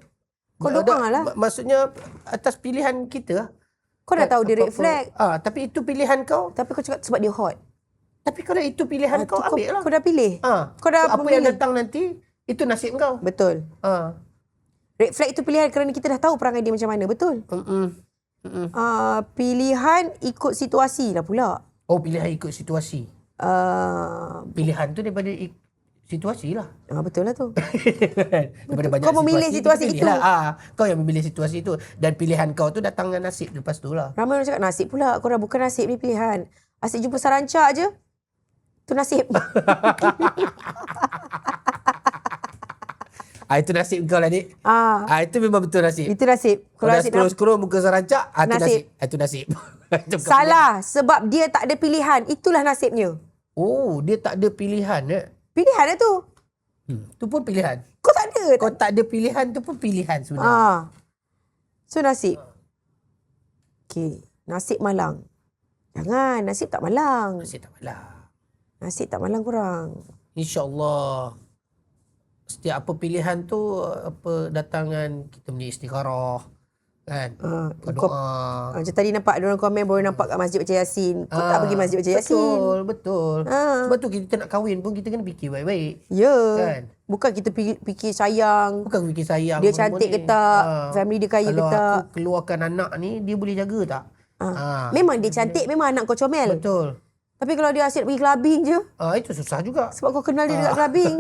Kau doa lah. Maksudnya atas pilihan kita lah. Kau dah tahu dia red flag. Tapi itu pilihan kau. Tapi kau cakap sebab dia hot. Tapi kalau itu pilihan kau, ambil lah. Kau dah pilih. Kau dah apa yang datang nanti, itu nasib kau. Betul. Red flag itu pilihan kerana kita dah tahu perangai dia macam mana. Betul. Pilihan ikut situasi lah pula. Oh, pilihan ikut situasi. Pilihan tu daripada situasi lah. Betul lah tu. Daripada banyak Kau memilih situasi kita pilih itu. lah. Kau yang memilih situasi itu. Dan pilihan kau tu datang dengan nasib lepas tu lah. Ramai orang cakap nasib pula. Kau dah bukan nasib ni pilihan. Asyik jumpa sarancak je. Tu nasib. Itu nasib kau lah, Dik. Itu memang betul nasib. Itu nasib. Kalau dah scroll muka sarancak, itu nasib. Itu nasib. Itu bukan Salah. Sebab dia tak ada pilihan. Itulah nasibnya. pilihan. Oh, dia tak ada pilihan. Pilihan lah tu. Tu pun pilihan. Kau tak ada. Kau tak ada pilihan tu pun pilihan sebenarnya. So nasib. Okay. Nasib malang. Jangan. Nasib tak malang. Nasib tak malah. Nasib tak malang korang. InsyaAllah. Setiap apa pilihan tu, apa datangan kita punya istikharah. Kan? Kau doa. Macam tadi nampak ada orang komen baru nampak kat masjid baca Yasin. Kau tak pergi masjid baca Yasin. Betul. Sebab tu kita nak kahwin pun kita kena fikir baik-baik. Ya. Kan? Bukan kita fikir sayang. Bukan fikir sayang. Dia cantik ke tak? Family dia kaya ke Kalau tak? aku keluarkan anak ni, dia boleh jaga tak? Memang dia cantik, memang anak kau comel. Betul. Tapi kalau dia asyik pergi clubbing je, Itu susah juga. sebab kau kenal dia dekat clubbing.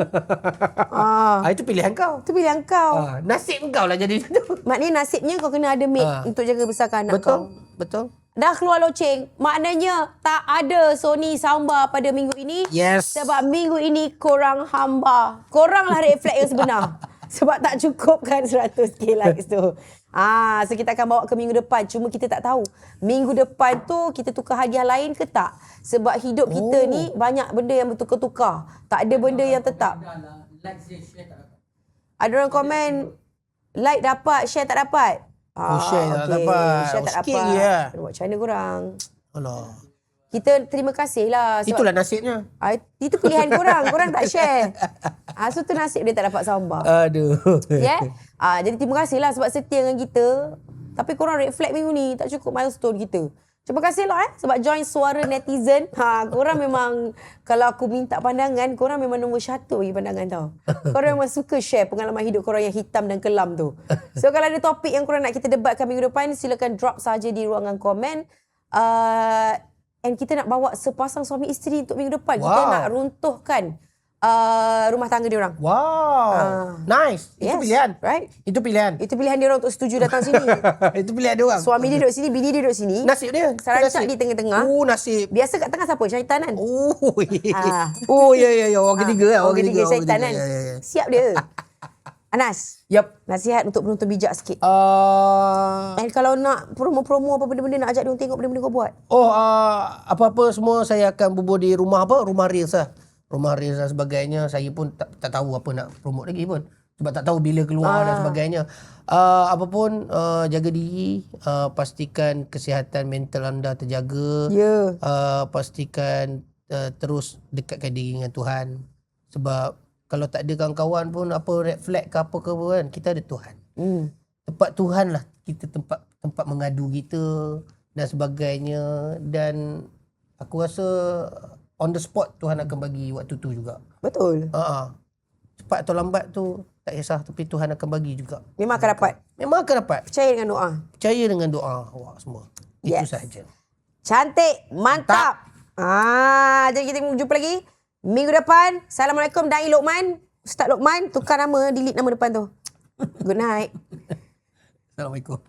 Itu pilihan kau. Itu pilihan kau. Nasib kau lah jadi macam tu. Maknanya nasibnya kau kena ada maid untuk jaga besarkan anak kau. Betul. Dah keluar loceng, maknanya tak ada Sony soundbar pada minggu ini. Yes. Sebab minggu ini korang hamba. Koranglah red flag yang sebenar. Sebab tak cukup kan 100k likes tu. So kita akan bawa ke minggu depan. Cuma kita tak tahu. Minggu depan tu kita tukar hadiah lain ke tak? Sebab hidup kita ni banyak benda yang bertukar-tukar. Tak ada benda yang tetap. Dah lah, like share tak dapat. Ada orang komen, like dapat, share tak dapat. Share tak dapat. Share tak Sikit dapat. je lah. Buat macam mana korang? Alah. Kita terima kasih lah. Sebab Itulah nasibnya. itu pilihan korang. Korang tak share. So tu nasib dia tak dapat soundbar. Aduh. Yeah? Jadi terima kasih lah sebab setia dengan kita. Tapi korang red flag minggu ni. Tak cukup milestone kita. Terima kasih lah sebab join suara netizen. Korang memang kalau aku minta pandangan, korang memang nombor 1 bagi pandangan tau. Korang memang suka share pengalaman hidup korang yang hitam dan kelam tu. So kalau ada topik yang korang nak kita debatkan minggu depan, silakan drop saja di ruangan komen. And kita nak bawa sepasang suami isteri untuk minggu depan. Kita nak runtuhkan rumah tangga diorang. Wow. Nice. Itu pilihan. Right? Itu pilihan. Itu pilihan diorang untuk setuju datang sini. Itu pilihan dia orang. Suami dia duduk sini, bini dia duduk sini. Nasib dia. Sarancak di tengah-tengah. Nasib. Biasa kat tengah siapa? Syaitan kan? Oh, ya. Orang ketiga lah. Orang ketiga syaitan kan? Ya. Siap dia. Anas, Yap. nasihat untuk penonton bijak sikit. And kalau nak promo-promo apa benda-benda, nak ajak dia tengok benda-benda kau buat. Apa-apa semua saya akan bubur di rumah Rumah Reels lah. Rumah Reels dan sebagainya. Saya pun tak tahu apa nak promote lagi pun. Sebab tak tahu bila keluar dan sebagainya. Apapun, jaga diri. Pastikan kesihatan mental anda terjaga. Ya. Pastikan terus dekatkan diri dengan Tuhan. Sebab kalau tak ada kawan-kawan pun, apa red flag ke apa ke kan, kita ada Tuhan. Tempat Tuhan lah. Kita tempat mengadu kita dan sebagainya. Dan aku rasa on the spot Tuhan akan bagi waktu tu juga. Betul. Cepat atau lambat tu tak kisah, tapi Tuhan akan bagi juga. Memang akan dapat. Memang akan dapat. Percaya dengan doa. Percaya dengan doa awak semua. Itu Yes. sahaja. Cantik. Mantap. Jadi kita jumpa lagi minggu depan. Assalamualaikum Dai Lokman. Ustaz Lokman, tukar nama, delete nama depan tu. Good night. Assalamualaikum.